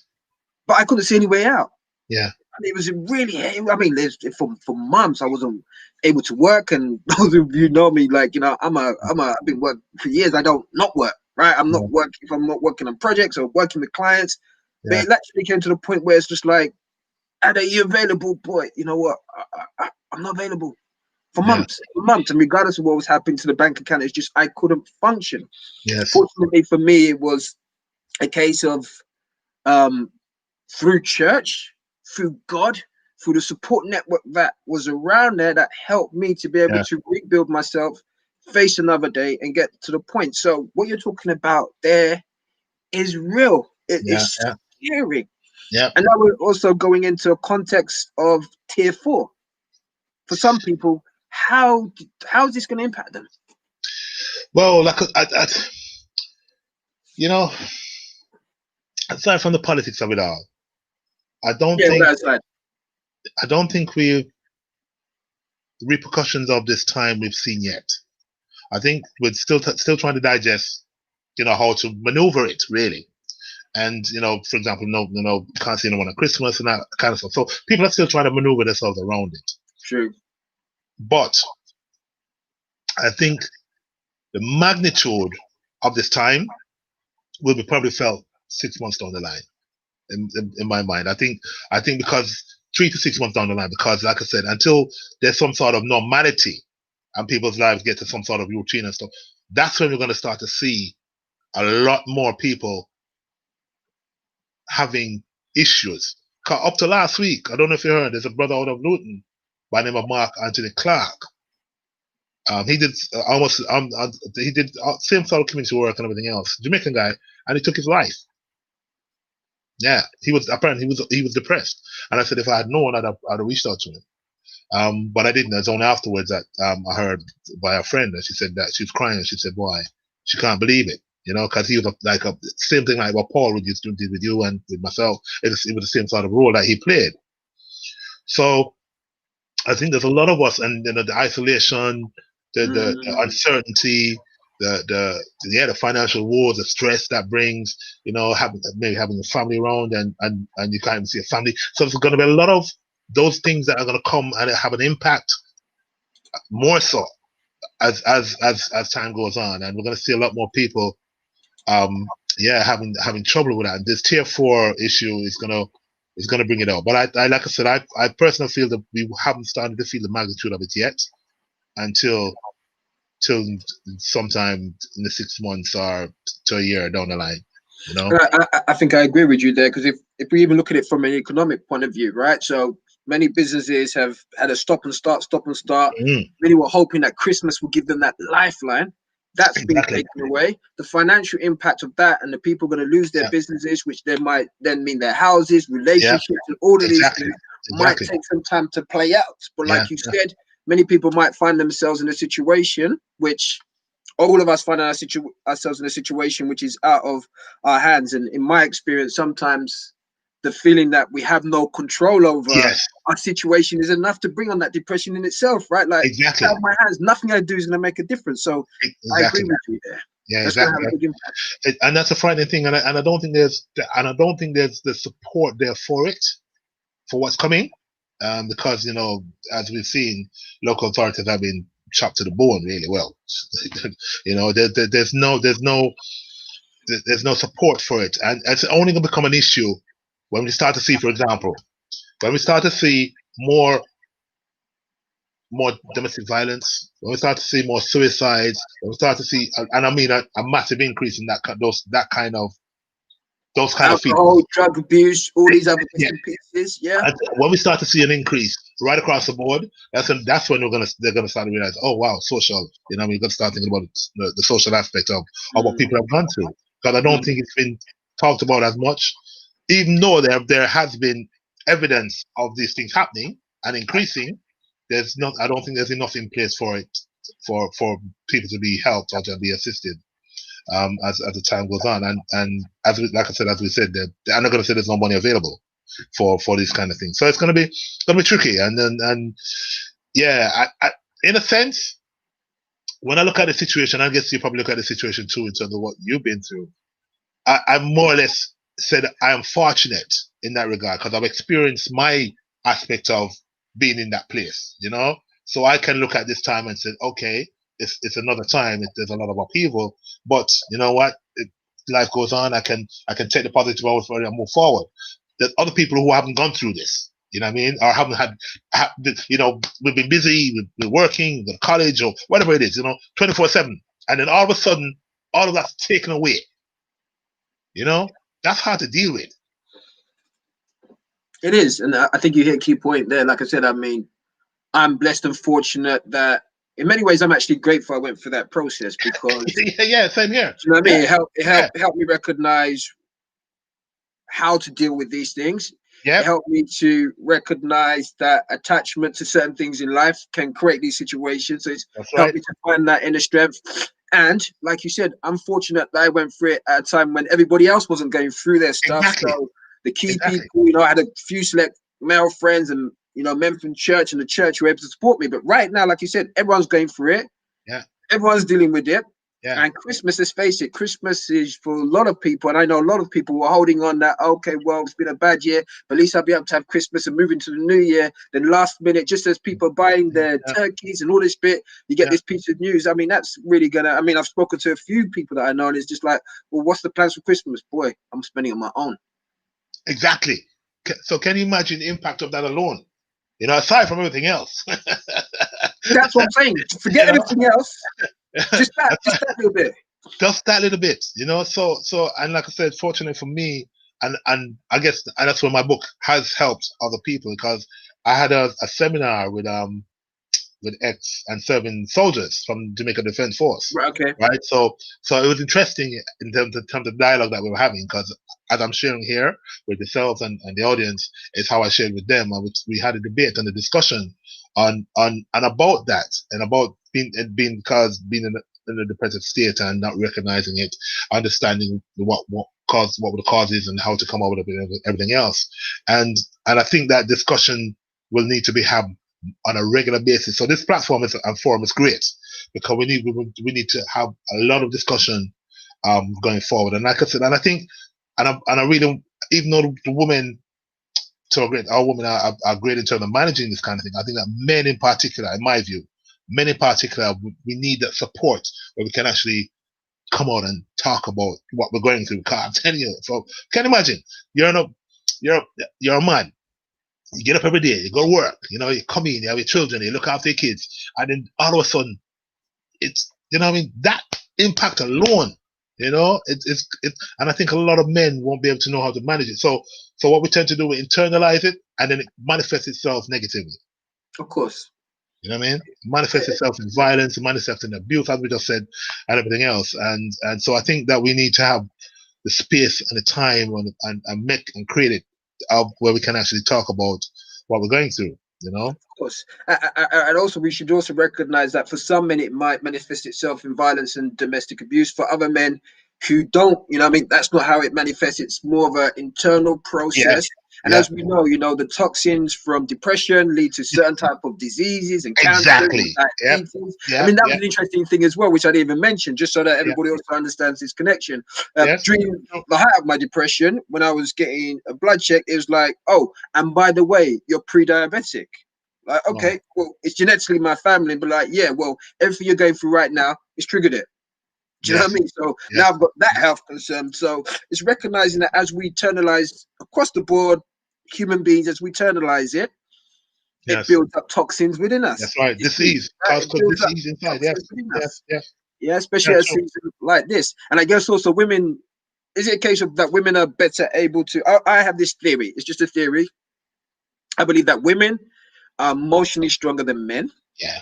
But I couldn't see any way out. yeah, And it was really, I mean, for months I wasn't able to work. And those of you know me, like, I've been working for years. I don't not work, right? I'm yeah, not working if I'm not working on projects or working with clients. But yeah, it actually came to the point where it's just like, are you available, boy? You know what? I'm not available yeah, for months, and regardless of what was happening to the bank account, it's just I couldn't function. yes, Fortunately for me, it was a case of um, through church, through God, through the support network that was around there that helped me to be able yeah, to rebuild myself, face another day, and get to the point. So what you're talking about there is real. yeah, It's yeah, scary. yeah. And now we're also going into a context of tier 4. For some people, how is this going to impact them? Well, like you know, aside from the politics of it all, I don't Yeah, think that's right. I don't think we the repercussions of this time we've seen yet. I think we're still trying to digest, how to maneuver it really. And for example, can't see anyone at Christmas and that kind of stuff. So people are still trying to maneuver themselves around it. True. But I think the magnitude of this time will be probably felt 6 months down the line. In my mind, I think because 3 to 6 months down the line, because like I said, until there's some sort of normality and people's lives get to some sort of routine and stuff, that's when we're going to start to see a lot more people having issues. Up to last week, I don't know if you heard, there's a brother out of Luton by the name of Mark Anthony Clark. He did he did same sort of community work and everything else, Jamaican guy, and he took his life. Yeah, he was depressed, and I said if I had known, I'd have reached out to him. But I didn't. It's only afterwards that I heard by a friend, and she said that she was crying. She said, "Boy, she can't believe it." Because he was like a same thing like what Paul did with you and with myself. It was the same sort of role that he played. So I think there's a lot of us, and the isolation, the uncertainty, the financial woes, the stress that brings, maybe having a family around and you can't even see a family. So there's going to be a lot of those things that are going to come and have an impact more so as time goes on, and we're going to see a lot more people having trouble with that. And this tier 4 issue is gonna bring it out. But I like I said, I personally feel that we haven't started to feel the magnitude of it yet until till sometime in the 6 months or to a year down the line. You know? I think I agree with you there, because if we even look at it from an economic point of view, right? So many businesses have had a stop and start, stop and start. Mm, Many were hoping that Christmas would give them that lifeline. That's been exactly. taken away. The financial impact of that, and the people are going to lose their Yeah. businesses, which then might then mean their houses, Yeah. relationships, and all of these Exactly. things might Exactly. take some time to play out. But Yeah. like you said, many people might find themselves in a situation which all of us find ourselves in a situation which is out of our hands. And in my experience, sometimes the feeling that we have no control over Yes. our situation is enough to bring on that depression in itself, right? Like, it's Exactly. out of my hands. Nothing I do is going to make a difference. So I agree Exactly. with you there. Yeah. That's going to Exactly. have a big impact. And that's a frightening thing. And I don't think there's the support there for it, for what's coming, because as we've seen, local authorities have been chopped to the bone really well. There's no support for it, and it's only going to become an issue when we start to see, for example, when we start to see more domestic violence, when we start to see more suicides, when we start to see, and I mean a massive increase in those kind of Alcohol, people. drug abuse, all these other bits Yeah. and pieces. Yeah. And when we start to see an increase right across the board, that's when they're gonna start to realize, oh wow, social. We're gonna start thinking about the social aspect of what people have gone through. Because I don't think it's been talked about as much, even though there has been evidence of these things happening and increasing. I don't think there's enough in place for it for people to be helped or to be assisted. As the time goes on, and like I said, as we said, I'm not going to say there's no money available for these kind of things. So it's going to be tricky. And yeah, in a sense, when I look at the situation, I guess you probably look at the situation too in terms of what you've been through. I more or less said I am fortunate in that regard because I've experienced my aspect of being in that place. So I can look at this time and say, okay, it's another time. There's a lot of upheaval, but you know what? Life goes on. I can take the positive out for it and move forward. There's other people who haven't gone through this. You know what I mean? Or haven't we've been busy, we're working, we're college or whatever it is. 24/7, and then all of a sudden, all of that's taken away. That's hard to deal with. It is, and I think you hit a key point there. Like I said, I mean, I'm blessed and fortunate that in many ways I'm actually grateful I went through that process because yeah, same here. You know what I mean? It helped me recognize how to deal with these things. Yep. It helped me to recognize that attachment to certain things in life can create these situations. So it's helped me to find that inner strength. And like you said, I'm fortunate that I went through it at a time when everybody else wasn't going through their stuff. Exactly. So the key people, I had a few select male friends and men from church, and the church were able to support me. But right now, like you said, everyone's going through it. Yeah. Everyone's dealing with it. Yeah. And Christmas, let's face it, Christmas is for a lot of people, and I know a lot of people were holding on that, okay, well, it's been a bad year, but at least I'll be able to have Christmas and move into the new year. Then last minute, just as people are buying their turkeys and all this bit, you get this piece of news. I mean, that's really I've spoken to a few people that I know, and it's just like, well, what's the plans for Christmas? Boy, I'm spending on my own. Exactly. So can you imagine the impact of that alone? Aside from everything else. That's what I'm saying. Forget everything else. Just that little bit. Just that little bit, So, and like I said, fortunately for me, and I guess, and that's where my book has helped other people because I had a seminar with ex and serving soldiers from Jamaica Defense Force. Right. Okay. Right. So it was interesting in terms of dialogue that we were having because as I'm sharing here with yourselves and the audience, is how I shared with them. And we had a debate and a discussion on about that and about being in a depressive state and not recognizing it, understanding what were the causes and how to come out with everything else. And I think that discussion will need to be had on a regular basis. So this platform and forum is great because we need to have a lot of discussion going forward. And like I said, and I think, and I really, even though the women our women are great in terms of managing this kind of thing, I think that men in particular, in my view, we need that support where we can actually come out and talk about what we're going through. Because I'm telling you, so can you imagine? You're a man. You get up every day, you go to work, you come in, you have your children, you look after your kids, and then all of a sudden, it's, you know what I mean, that impact alone, you know, and I think a lot of men won't be able to know how to manage it. So what we tend to do, we internalize it, and then it manifests itself negatively. Of course. You know what I mean? It manifests itself in violence, it manifests in abuse, as we just said, and everything else. And so I think that we need to have the space and the time and make and create it where we can actually talk about what we're going through. You know, of course, and also we should also recognize that for some men it might manifest itself in violence and domestic abuse. For other men who don't, you know, what I mean, that's not how it manifests. It's more of an internal yeah, process. And yeah, as we know, you know, the toxins from depression lead to certain type of diseases and cancer, exactly, yeah, diabetes. I yeah, mean, that was yeah, an interesting thing as well, which I didn't even mention, just so that yeah, everybody also understands this connection. yes, During the height of my depression, when I was getting a blood check, it was like, oh, and by the way, you're pre-diabetic. Like, wow, okay, well, it's genetically my family, but like, yeah, well, everything you're going through right now is triggered it. Do you know what I yes, mean? So now yes, I've got that health concern. So it's recognizing that as we internalize across the board, human beings, as we internalize it, it yes, builds up toxins within us. that's right. You see, Disease, right? cause It builds up disease inside. Yes, toxins within yes, us. yes, Yeah, especially yeah, at a true. season like this. And I guess also women, is it a case of that women are better able to? I have this theory. It's just a theory. I believe that women are emotionally stronger than men, Yeah,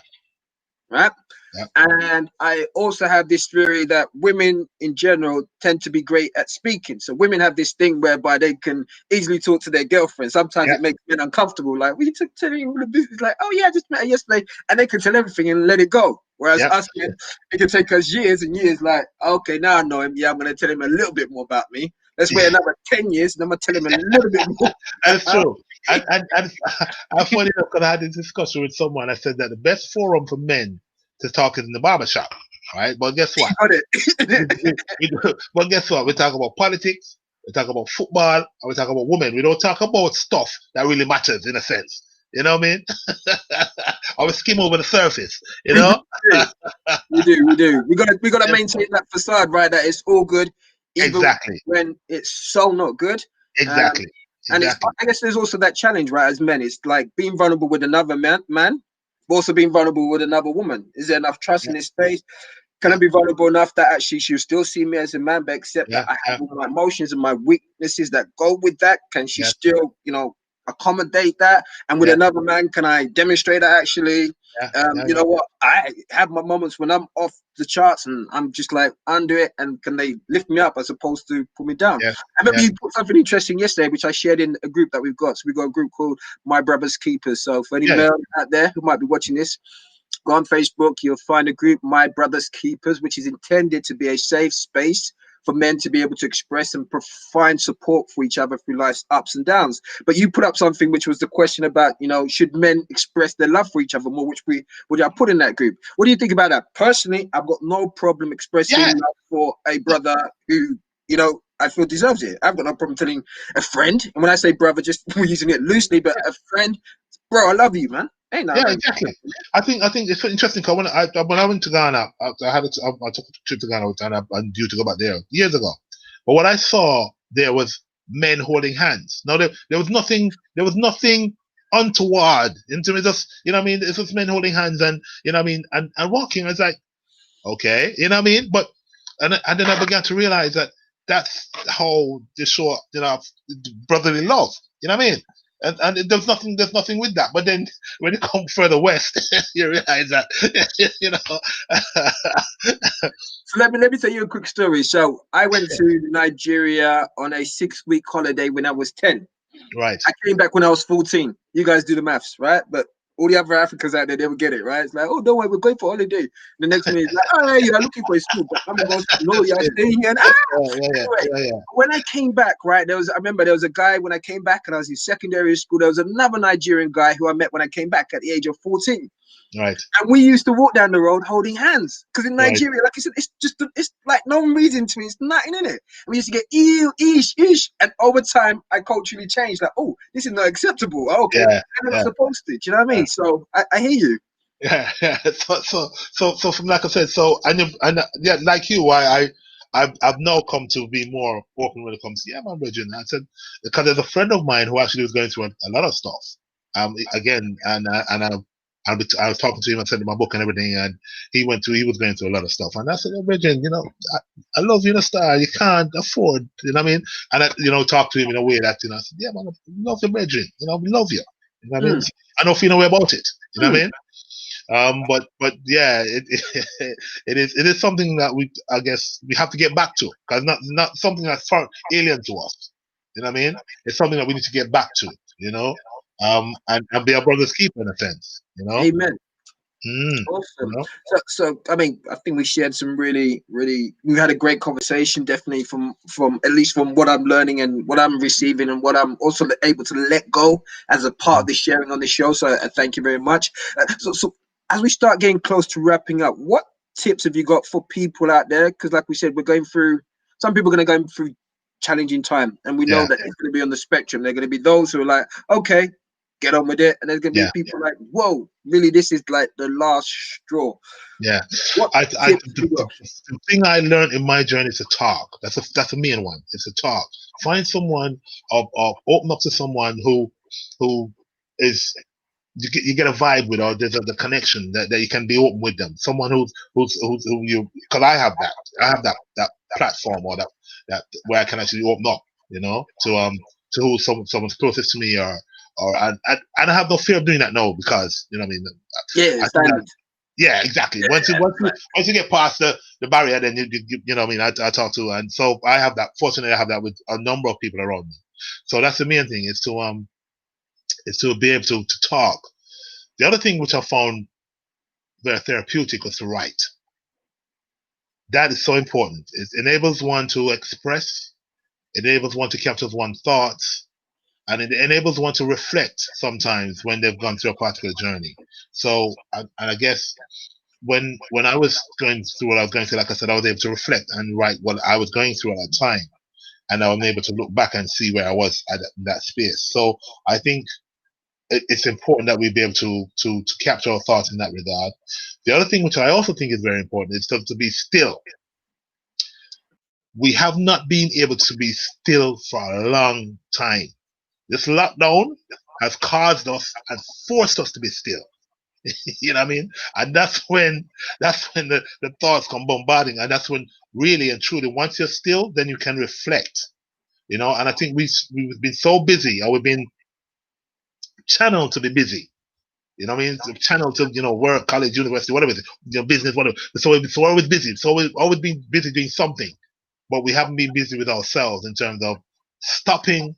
right? yeah, And I also have this theory that women in general tend to be great at speaking. So women have this thing whereby they can easily talk to their girlfriend. Sometimes yeah, it makes men uncomfortable. Like, we took telling the business, like, oh yeah, I just met her yesterday, and they can tell everything and let it go. Whereas yeah, us men, it can take us years and years. Like, okay, now I know him. Yeah, I'm gonna tell him a little bit more about me. Let's wait yeah. another 10 years, and I'm gonna tell him a little bit more. That's true. And I funny enough because I had this discussion with someone. I said that the best forum for men to talk is in the barber shop, right? But guess what? Got it. But guess what? We talk about politics, we talk about football, and we talk about women. We don't talk about stuff that really matters in a sense. You know what I mean? Or we skim over the surface. You know? We do. We gotta maintain that facade, right? That it's all good, even Exactly. when it's so not good. Um, Exactly. and it's, Exactly. I guess there's also that challenge, right? As men, it's like being vulnerable with another man, but also being vulnerable with another woman. Is there enough trust Yeah. in this space? Can I Yeah. be vulnerable enough that actually she'll still see me as a man, but accept that Yeah. I have Yeah. all my emotions and my weaknesses that go with that? Can she Yes. still, accommodate that? And with Yeah. another man, can I demonstrate that actually? Yeah. Yeah. You Yeah. know what? I have my moments when I'm off the charts and I'm just like under it, and can they lift me up as opposed to pull me down? Yes. I remember Yes. you put something interesting yesterday, which I shared in a group that we've got. So we've got a group called My Brother's Keepers. So for any Yeah. male out there who might be watching this, go on Facebook, you'll find a group, My Brother's Keepers, which is intended to be a safe space for men to be able to express and find support for each other through life's ups and downs. But you put up something which was the question about, should men express their love for each other more, which I put in that group. What do you think about that? Personally, I've got no problem expressing Yeah. love for a brother who, I feel deserves it. I've got no problem telling a friend, and when I say brother, just we're using it loosely, but a friend, bro, I love you, man. Ain't Yeah, nothing. exactly. I think it's interesting because when I went to Ghana, I took a trip to Ghana and I'm due to go back there years ago. But what I saw there was men holding hands. Now there was nothing untoward into it. Just, you know what I mean. It's just men holding hands and, you know what I mean, and walking. I was like, okay, you know what I mean. But and then I began to realize that that's how they show, brotherly love. You know what I mean? And there's nothing with that. But then when you come further west, you realize that, you know. So let me tell you a quick story. So I went to Nigeria on a 6-week holiday when I was 10. Right. I came back when I was 14. You guys do the maths, right? But all the other Africans out there, they will get it, right? It's like, oh, don't worry, we're going for holiday. The next minute, it's like, oh, yeah, you're looking for a school, but I'm going to go, no, you're staying here. Anyway, Yeah. when I came back, right, I remember there was a guy when I came back and I was in secondary school. There was another Nigerian guy who I met when I came back at the age of 14. Right. And we used to walk down the road holding hands. Because in Right. Nigeria, like I said, it's like no reason to me. It's nothing in it. We used to get ew, ish. And over time, I culturally changed. Like, oh, this is not acceptable. Oh, okay. Yeah. I'm not Yeah. supposed to. Do you know what I mean? So I hear you. Yeah. So from, like I said, and yeah, like you, I've now come to be more open when it comes to, yeah, man, Bridget. I said, because there's a friend of mine who actually was going through a lot of stuff. Again, and I I was talking to him and sent him my book and everything, and he was going through a lot of stuff. And I said, Bridget, I love you in a style. You can't afford, you know what I mean? And I, talk to him in a way that, I said, yeah, man, I love you, Bridget. We love you. You know what I mean? I don't feel no way about it. You know what I mean? But yeah, it is something that I guess we have to get back to, because not something that's far alien to us. You know what I mean? It's something that we need to get back to. And be our brother's keeper in a sense. Amen. Mm, Awesome. So I mean, I think we shared some really, really. We had a great conversation, definitely from at least from what I'm learning and what I'm receiving and what I'm also able to let go as a part of the sharing on the show. So thank you very much. So as we start getting close to wrapping up, what tips have you got for people out there? Because like we said, we're going through. Some people are going to go through challenging time, and we know that it's going to be on the spectrum. They're going to be those who are like, okay, get on with it, and there's gonna be people like, whoa, really, this is like the last straw. Yeah, the thing I learned in my journey is to talk. That's a main one. It's to talk. Find someone or open up to someone who is you get a vibe with, or there's the connection that you can be open with them. Someone who you, because I have that platform, or that where I can actually open up, to who someone's closest to me, and I have no fear of doing that now, because you know what I mean. Yeah, exactly. Once you get past the barrier, then you know what I mean. I talk to, and so I have that. Fortunately, I have that with a number of people around me. So that's the main thing, is to be able to talk. The other thing which I found very therapeutic was to write. That is so important. It enables one to express. It enables one to capture one's thoughts. And it enables one to reflect sometimes when they've gone through a particular journey. So, and I guess when I was going through what I was going through, like I said, I was able to reflect and write what I was going through at that time. And I was able to look back and see where I was at that space. So I think it's important that we be able to capture our thoughts in that regard. The other thing, which I also think is very important, is to be still. We have not been able to be still for a long time. This lockdown has caused us and forced us to be still. You know what I mean? And that's when the thoughts come bombarding, and that's when really and truly, once you're still, then you can reflect. And I think we've been so busy, or we've been channeled to be busy. You know what I mean? Channeled to work, college, university, whatever it is, business, whatever. So we're always busy. So we've always been busy doing something, but we haven't been busy with ourselves in terms of stopping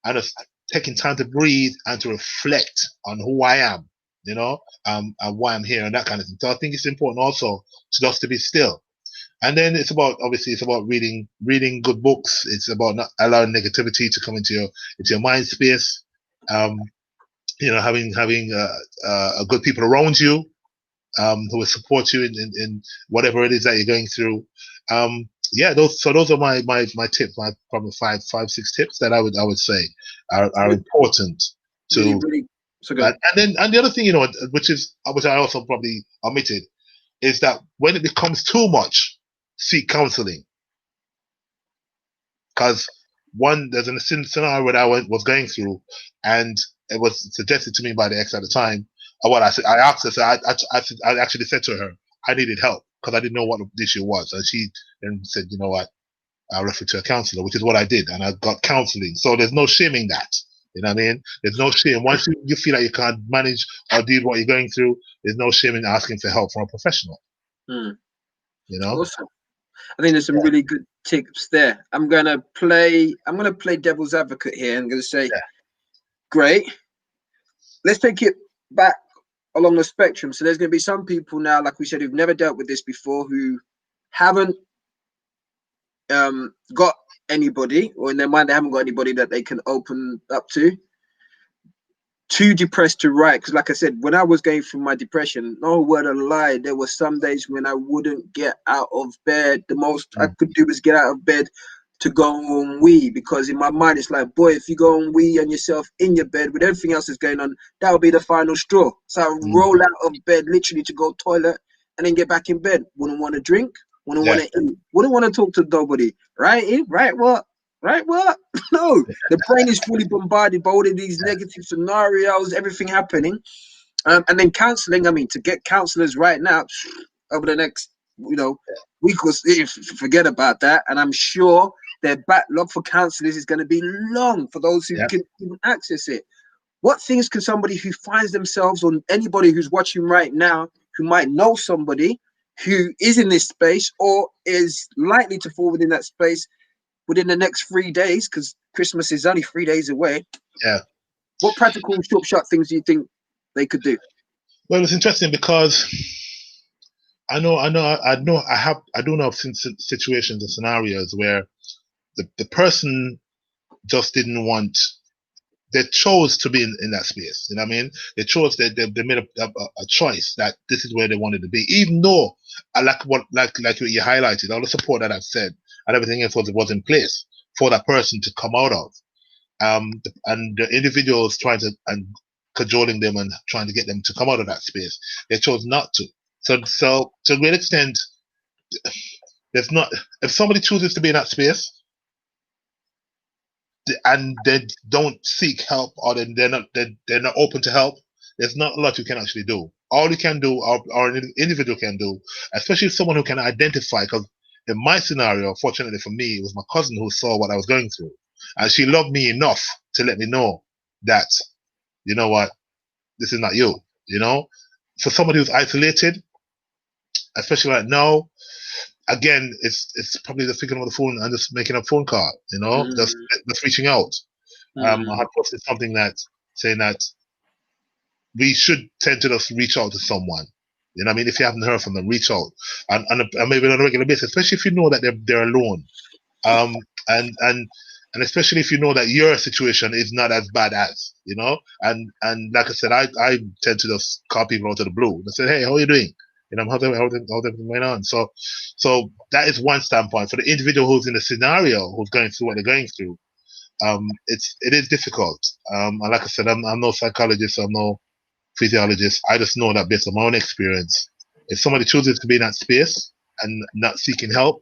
and just taking time to breathe and to reflect on who I am, and why I'm here, and that kind of thing. So I think it's important also just to be still. And then it's about reading good books. It's about not allowing negativity to come into your mind space. Having good people around you, who will support you in whatever it is that you're going through. Those are my tips, my probably five, 6 tips that I would say are important to. Really, so good. And the other thing, which I also probably omitted, is that when it becomes too much, seek counseling. Because there's a scenario that I was going through, and it was suggested to me by the ex at the time. I asked her, I actually said to her, I needed help because I didn't know what the issue was. And she then said, you know what, I'll refer to a counselor, which is what I did. And I got counseling. So there's no shaming that. You know what I mean? There's no shame. Once you feel like you can't manage or deal with what you're going through, there's no shame in asking for help from a professional. Awesome. I think there's some really good tips there. I'm gonna play devil's advocate here. I'm gonna say, great. Let's take it back along the spectrum. So there's gonna be some people now, like we said, who've never dealt with this before, who haven't got anybody, or in their mind they haven't got anybody that they can open up to. Too depressed to write, because like I said, when I was going through my depression, no word of lie, there were some days when I wouldn't get out of bed. The most I could do was get out of bed to go and wee, because in my mind it's like, boy, if you go and wee on yourself in your bed with everything else that's going on, that would be the final straw. So I roll out of bed literally to go toilet and then get back in bed. Wouldn't want to drink, wouldn't want to eat, wouldn't want to talk to nobody. Right what? No, the brain is fully bombarded by all of these negative scenarios, everything happening. And then counselling. I mean, to get counsellors right now over the next, week or forget about that. And I'm sure their backlog for counsellors is going to be long for those who can even access it. What things can somebody who finds themselves, or anybody who's watching right now, who might know somebody who is in this space or is likely to fall within that space within the next 3 days, because Christmas is only 3 days away. Yeah. What practical short things do you think they could do? Well, it's interesting because I do know of situations and scenarios where the person just didn't want, they chose to be in that space. You know what I mean? They chose, they made a choice that this is where they wanted to be, even though like what you highlighted, all the support that I've said and everything else was in place for that person to come out of. And the individuals trying to, and cajoling them and trying to get them to come out of that space, they chose not to. So to a great extent, there's not, if somebody chooses to be in that space and they don't seek help, or they're not open to help, there's not a lot you can actually do. All you can do, or an individual can do, especially someone who can identify, because in my scenario, fortunately for me, it was my cousin who saw what I was going through. And she loved me enough to let me know that, you know what, this is not you, For somebody who's isolated, especially right now, again, it's probably just picking up the phone and just making a phone call, just reaching out. I had posted something that saying that we should tend to just reach out to someone. You know what I mean? If you haven't heard from them, reach out, and maybe on a regular basis, especially if you know that they're alone. And especially if you know that your situation is not as bad as, and like I said, I tend to just call people out of the blue and say, hey, how are you doing? How's everything going on? So that is one standpoint. For the individual who's in a scenario, who's going through what they're going through, it is difficult. And like I said, I'm no psychologist, I'm no physiologist. I just know that based on my own experience, if somebody chooses to be in that space and not seeking help,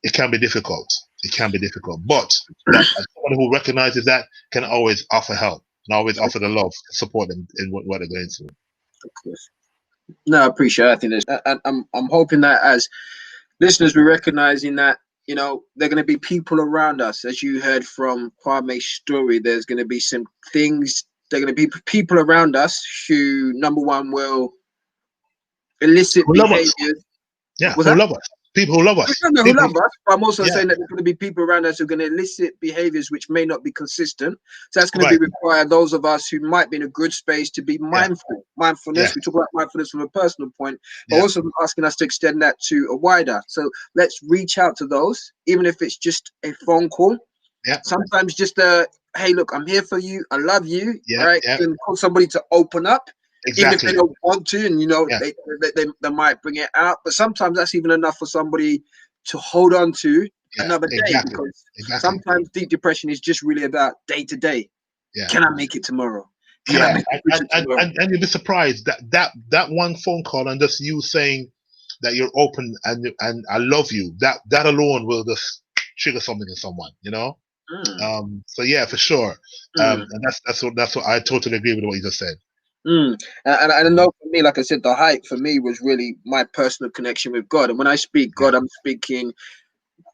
it can be difficult. It can be difficult. But someone who recognizes that can always offer help and always offer the love to support them in what they're going through. Of course. No, I appreciate it. I think I'm hoping that as listeners, we're recognizing that, there are going to be people around us. As you heard from Kwame's story, there's going to be some things, there are going to be people around us who, number one, will elicit behaviors. Yeah, who love us. People who love us. Who love us, but I'm also saying that there's going to be people around us who are going to elicit behaviors which may not be consistent. So that's going to be require those of us who might be in a good space to be mindful. Mindfulness, we talk about mindfulness from a personal point, but also asking us to extend that to a wider. So let's reach out to those, even if it's just a phone call. Yeah. Sometimes just hey, look, I'm here for you. I love you. Right. And call somebody to open up. Exactly. Even if they don't want to, and they might bring it out, but sometimes that's even enough for somebody to hold on to another day. Because sometimes deep depression is just really about day to day. Can I make it tomorrow? And you'd be surprised that one phone call and just you saying that you're open and I love you, that alone will just trigger something in someone, So yeah, for sure. And that's what I totally agree with what you just said. And I know for me, like I said, the height for me was really my personal connection with God. And when I speak God, I'm speaking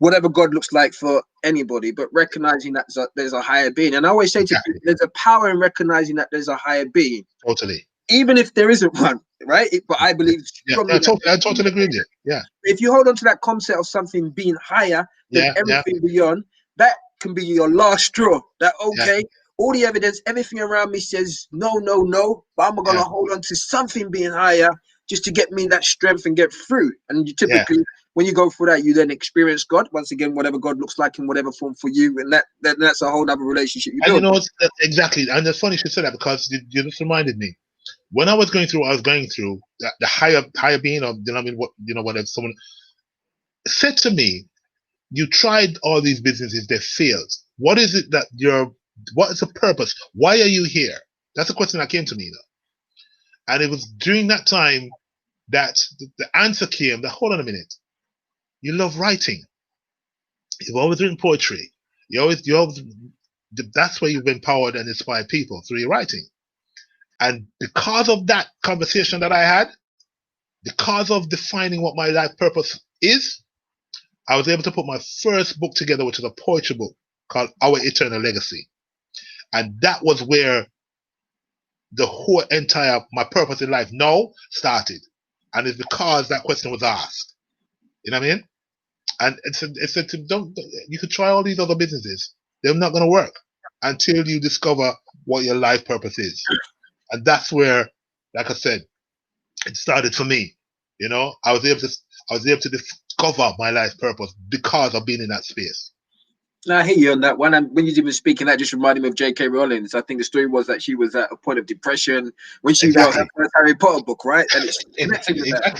whatever God looks like for anybody, but recognizing that there's a higher being. And I always say to people, there's a power in recognizing that there's a higher being. Totally. Even if there isn't one, right? But I believe strongly. I totally agree with you. Yeah. If you hold on to that concept of something being higher than everything beyond, that can be your last straw. That all the evidence, everything around me says no, but I'm going to hold on to something being higher just to get me that strength and get through. And you typically, when you go through that, you then experience God. Once again, whatever God looks like in whatever form for you, and that's a whole other relationship you build. And exactly. And it's funny you should say that, because you just reminded me. When I was going through, the higher being, of when someone said to me, "You tried all these businesses, they failed. What is it that what is the purpose? Why are you here?" That's a question that came to me, and it was during that time that the answer came. That, hold on a minute, you love writing. You've always written poetry. You always. That's where you've empowered and inspired people through your writing. And because of that conversation that I had, because of defining what my life purpose is, I was able to put my first book together, which is a poetry book called Our Eternal Legacy. And that was where the whole entire my purpose in life now started. And it's because that question was asked. You know what I mean? And don't, you could try all these other businesses. They're not going to work until you discover what your life purpose is. And that's where, like I said, it started for me. You know, I was able to discover my life purpose because of being in that space. Now, I hear you on that one. And when you were speaking, that just reminded me of J.K. Rowling. I think the story was that she was at a point of depression when she wrote her first Harry Potter book, right? And it's connected with that.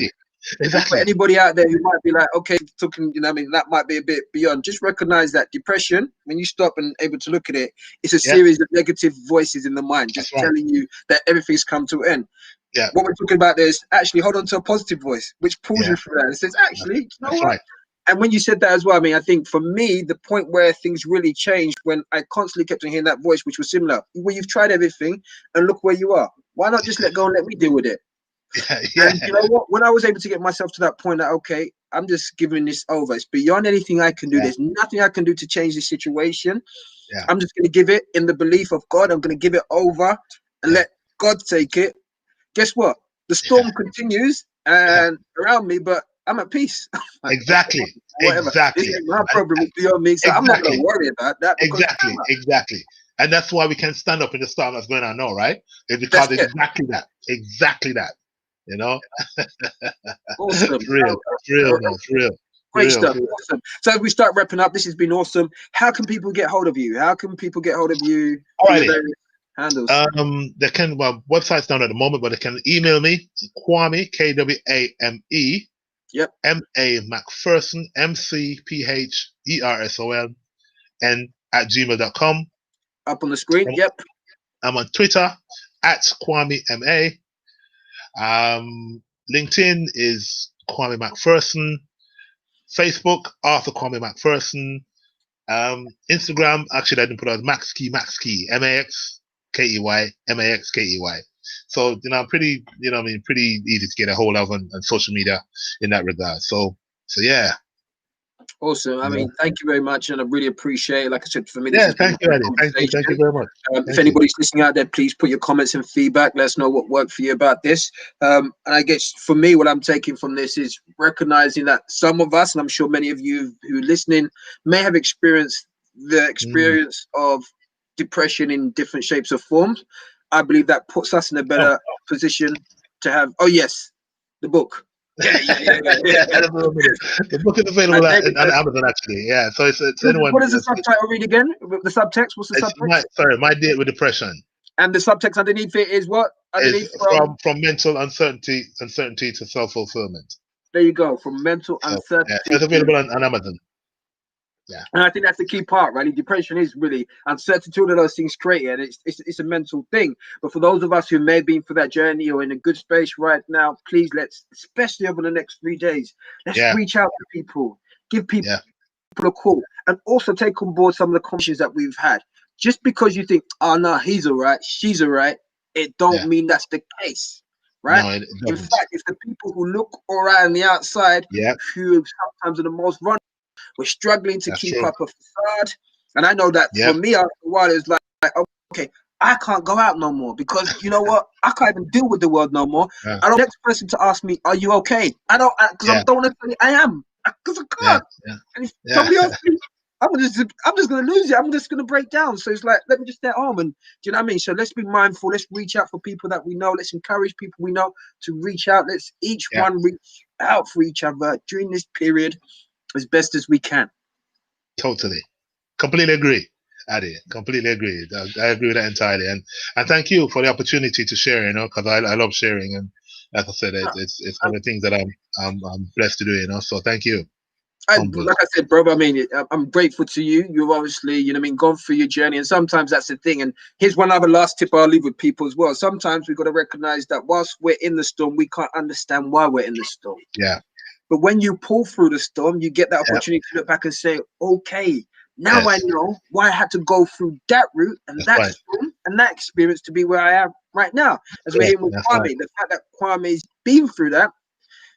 For anybody out there who might be like, okay, talking, you know, I mean, that might be a bit beyond. Just recognize that depression, when you stop and able to look at it, it's a series of negative voices in the mind, just telling you that everything's come to an end. Yeah. What we're talking about is actually hold on to a positive voice, which pulls you through that and says, actually, you know what? And when you said that as well, I mean, I think for me, the point where things really changed when I constantly kept on hearing that voice, which was similar, where you've tried everything and look where you are. Why not just let go and let me deal with it? And you know what? When I was able to get myself to that point that, okay, I'm just giving this over. It's beyond anything I can do. There's nothing I can do to change this situation. I'm just going to give it in the belief of God. I'm going to give it over and let God take it. Guess what? The storm continues and around me, but I'm at peace. Exactly. This ain't my problem. It's beyond me. So I'm not going to worry about that. Exactly. And that's why we can stand up in the storm that's going on now, right? It's because it's exactly that. You know? Awesome. It's real. Great stuff. Awesome. So as we start wrapping up, this has been awesome. How can people get hold of you? How can people get hold of you? Alrighty. Handles. They can, well, website's down at the moment, but they can email me, Kwame, Kwame, M.A. McPherson, McPherson, @gmail.com. Up on the screen. Yep. I'm on Twitter @Kwame MA. LinkedIn is Kwame McPherson. Facebook, Arthur Kwame McPherson. Instagram, actually, I didn't put out Maxkey, MAXKEY. So, you know, I'm pretty, you know, I mean, pretty easy to get a hold of on social media in that regard. So yeah. Awesome. I mean, thank you very much, and I really appreciate it. Like I said, for me, thank you, Eddie. Thank you very much. If anybody's listening out there, please put your comments and feedback. Let us know what worked for you about this. And I guess for me, what I'm taking from this is recognizing that some of us, and I'm sure many of you who are listening, may have experienced the experience of depression in different shapes or forms. I believe that puts us in a better position to have. Oh yes, the book. The book is available on Amazon, actually. Yeah, so it's anyone. What is the subtitle read again? The subtext? What's the subtext? My Date with Depression. And the subtext underneath it is what? Underneath from mental uncertainty to self-fulfillment. There you go. From mental uncertainty. Yeah, it's available on Amazon. Yeah. And I think that's the key part, right? Depression is really uncertainty, all of those things created. It's a mental thing. But for those of us who may have been for that journey or in a good space right now, please especially over the next 3 days, let's reach out to people, give people a call, and also take on board some of the conversations that we've had. Just because you think, oh no, he's all right, she's all right, it don't mean that's the case. Right? No, in fact, it's the people who look all right on the outside who sometimes are the most vulnerable. We're struggling to keep up a facade. And I know that for me, after a while, it's like, okay, I can't go out no more because you know what? I can't even deal with the world no more. I don't want the next person to ask me, are you okay? I don't, because I don't want to say I am, because I can't. And if somebody else thinks, I'm just going to lose it. I'm just going to break down. So it's like, let me just stay at home. And do you know what I mean? So let's be mindful. Let's reach out for people that we know. Let's encourage people we know to reach out. Let's each one reach out for each other during this period as best as we can. Totally. Completely agree, Adi. Completely agree. I agree with that entirely. And thank you for the opportunity to share, you know, because I love sharing. And like I said, it's one of the things that I'm blessed to do, you know. So thank you. Like I said, bro, I mean, I'm grateful to you. You've obviously, you know, gone through your journey, and sometimes that's the thing. And here's one other last tip I'll leave with people as well. Sometimes we've got to recognize that whilst we're in the storm, we can't understand why we're in the storm. Yeah. But when you pull through the storm, you get that opportunity to look back and say, okay, Now I know why I had to go through that route and That's that right. storm and that experience to be where I am right now. As we're hearing with Kwame, Right. the fact that Kwame's been through that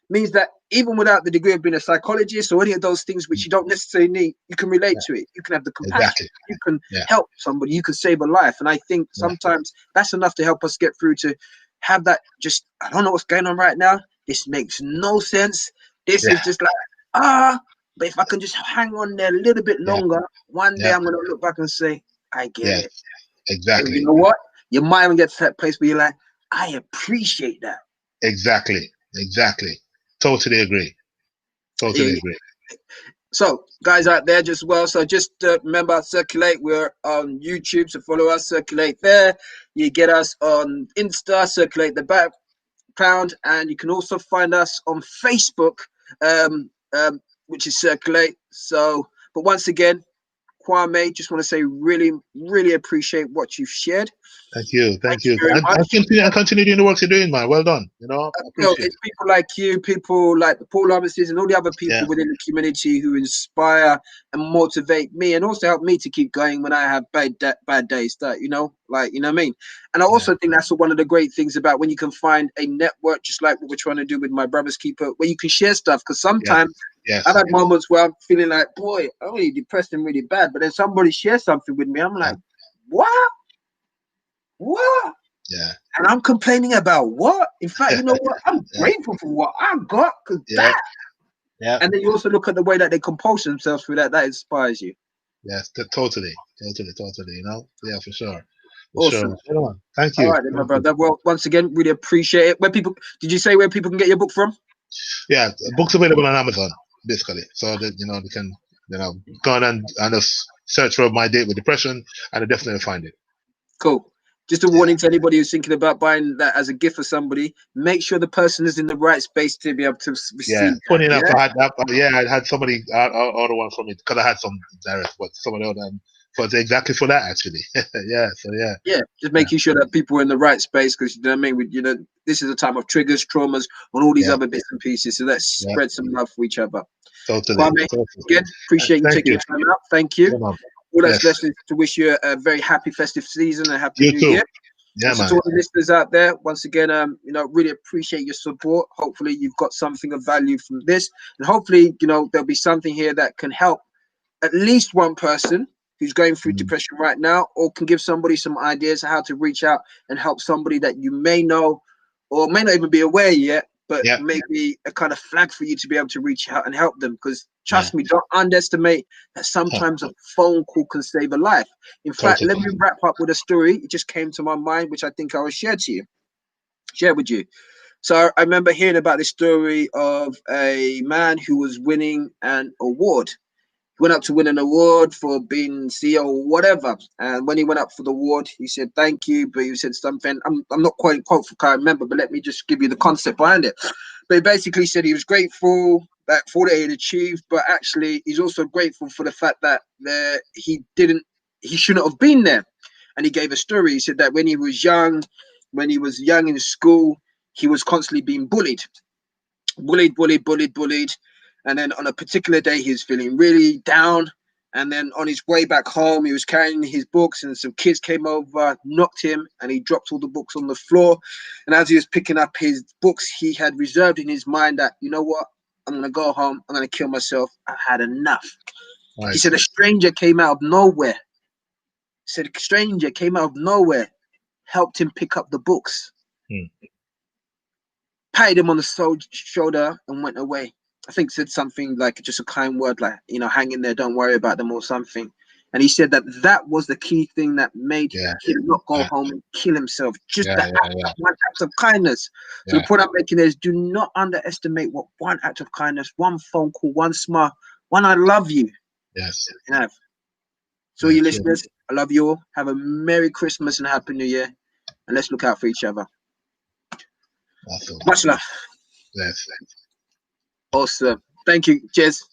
means that even without the degree of being a psychologist or any of those things which you don't necessarily need, you can relate to it. You can have the compassion. Exactly. You can help somebody. You can save a life. And I think sometimes that's enough to help us get through to have that just, I don't know what's going on right now. This makes no sense. This is just like, but if I can just hang on there a little bit longer, one day I'm going to look back and say, I get it. Exactly. And you know what? Your mind will get to that place where you're like, I appreciate that. Exactly. Totally agree. So, guys out there just well, so just remember, Circulate. We're on YouTube, so follow us, Circulate there. You get us on Insta, Circulate the Background, and you can also find us on Facebook, which is Circulate. So, but once again, Kwame, just want to say really, really appreciate what you've shared. Thank you. Very much. And continue doing the work you're doing, man. Well done. You know, It's people like you, people like the Paul Lamerses and all the other people within the community who inspire and motivate me and also help me to keep going when I have bad days that, you know what I mean? And I also think that's one of the great things about when you can find a network, just like what we're trying to do with My Brother's Keeper, where you can share stuff. Because sometimes I've had moments where I'm feeling like, boy, I'm really depressed and really bad. But then somebody shares something with me. I'm like, what? Yeah. And I'm complaining about what? In fact, you know what? I'm grateful for what I got, because that. And then you also look at the way that they compose themselves through that. That inspires you. Yes, totally. You know, for sure. Awesome. Sure. Thank you. All right, then, my brother. Well, once again, really appreciate it. Did you say where people can get your book from? Yeah, books available on Amazon, basically. So that they can go on and just search for My Date with Depression, and they'll definitely find it. Cool. Just a warning to anybody who's thinking about buying that as a gift for somebody. Make sure the person is in the right space to be able to receive. Funny enough, I had somebody order one from me because I had some direct, but somebody ordered them exactly for that actually. Just making sure that people are in the right space, because you know what I mean. This is a time of triggers, traumas, and all these other bits and pieces. So let's spread some love for each other. Totally. Again, appreciate you taking your time out. Thank you. All that's left is to wish you a very happy festive season and a happy new year. Yeah, to all the listeners out there, once again, really appreciate your support. Hopefully you've got something of value from this, and hopefully, there'll be something here that can help at least one person who's going through depression right now, or can give somebody some ideas how to reach out and help somebody that you may know or may not even be aware yet, but maybe a kind of flag for you to be able to reach out and help them. Because trust me, don't underestimate that sometimes a phone call can save a life. In fact, let me wrap up with a story. It just came to my mind, which I think I will share with you. So I remember hearing about this story of a man who was winning an award. He went up to win an award for being CEO or whatever. And when he went up for the award, he said, thank you. But he said something, I'm not quite quote for I remember, but let me just give you the concept behind it. But he basically said he was grateful for what he had achieved, but actually he's also grateful for the fact that he shouldn't have been there. And he gave a story. He said that when he was young in school, he was constantly being bullied. And then on a particular day, he was feeling really down. And then on his way back home, he was carrying his books, and some kids came over, knocked him, and he dropped all the books on the floor. And as he was picking up his books, he had reserved in his mind that, you know what, I'm going to go home. I'm going to kill myself. I've had enough. Right. He said a stranger came out of nowhere. Helped him pick up the books. Patted him on the shoulder and went away. I think said something like just a kind word, like, hang in there, don't worry about them, or something. And he said that was the key thing that made him not go home and kill himself. Just one act of kindness. So the point I'm making is, do not underestimate what one act of kindness, one phone call, one smile, one I love you. Yes. So you listeners, I love you all. Have a Merry Christmas and Happy New Year. And let's look out for each other. Awesome. Much love. Yes. Awesome. Thank you. Cheers.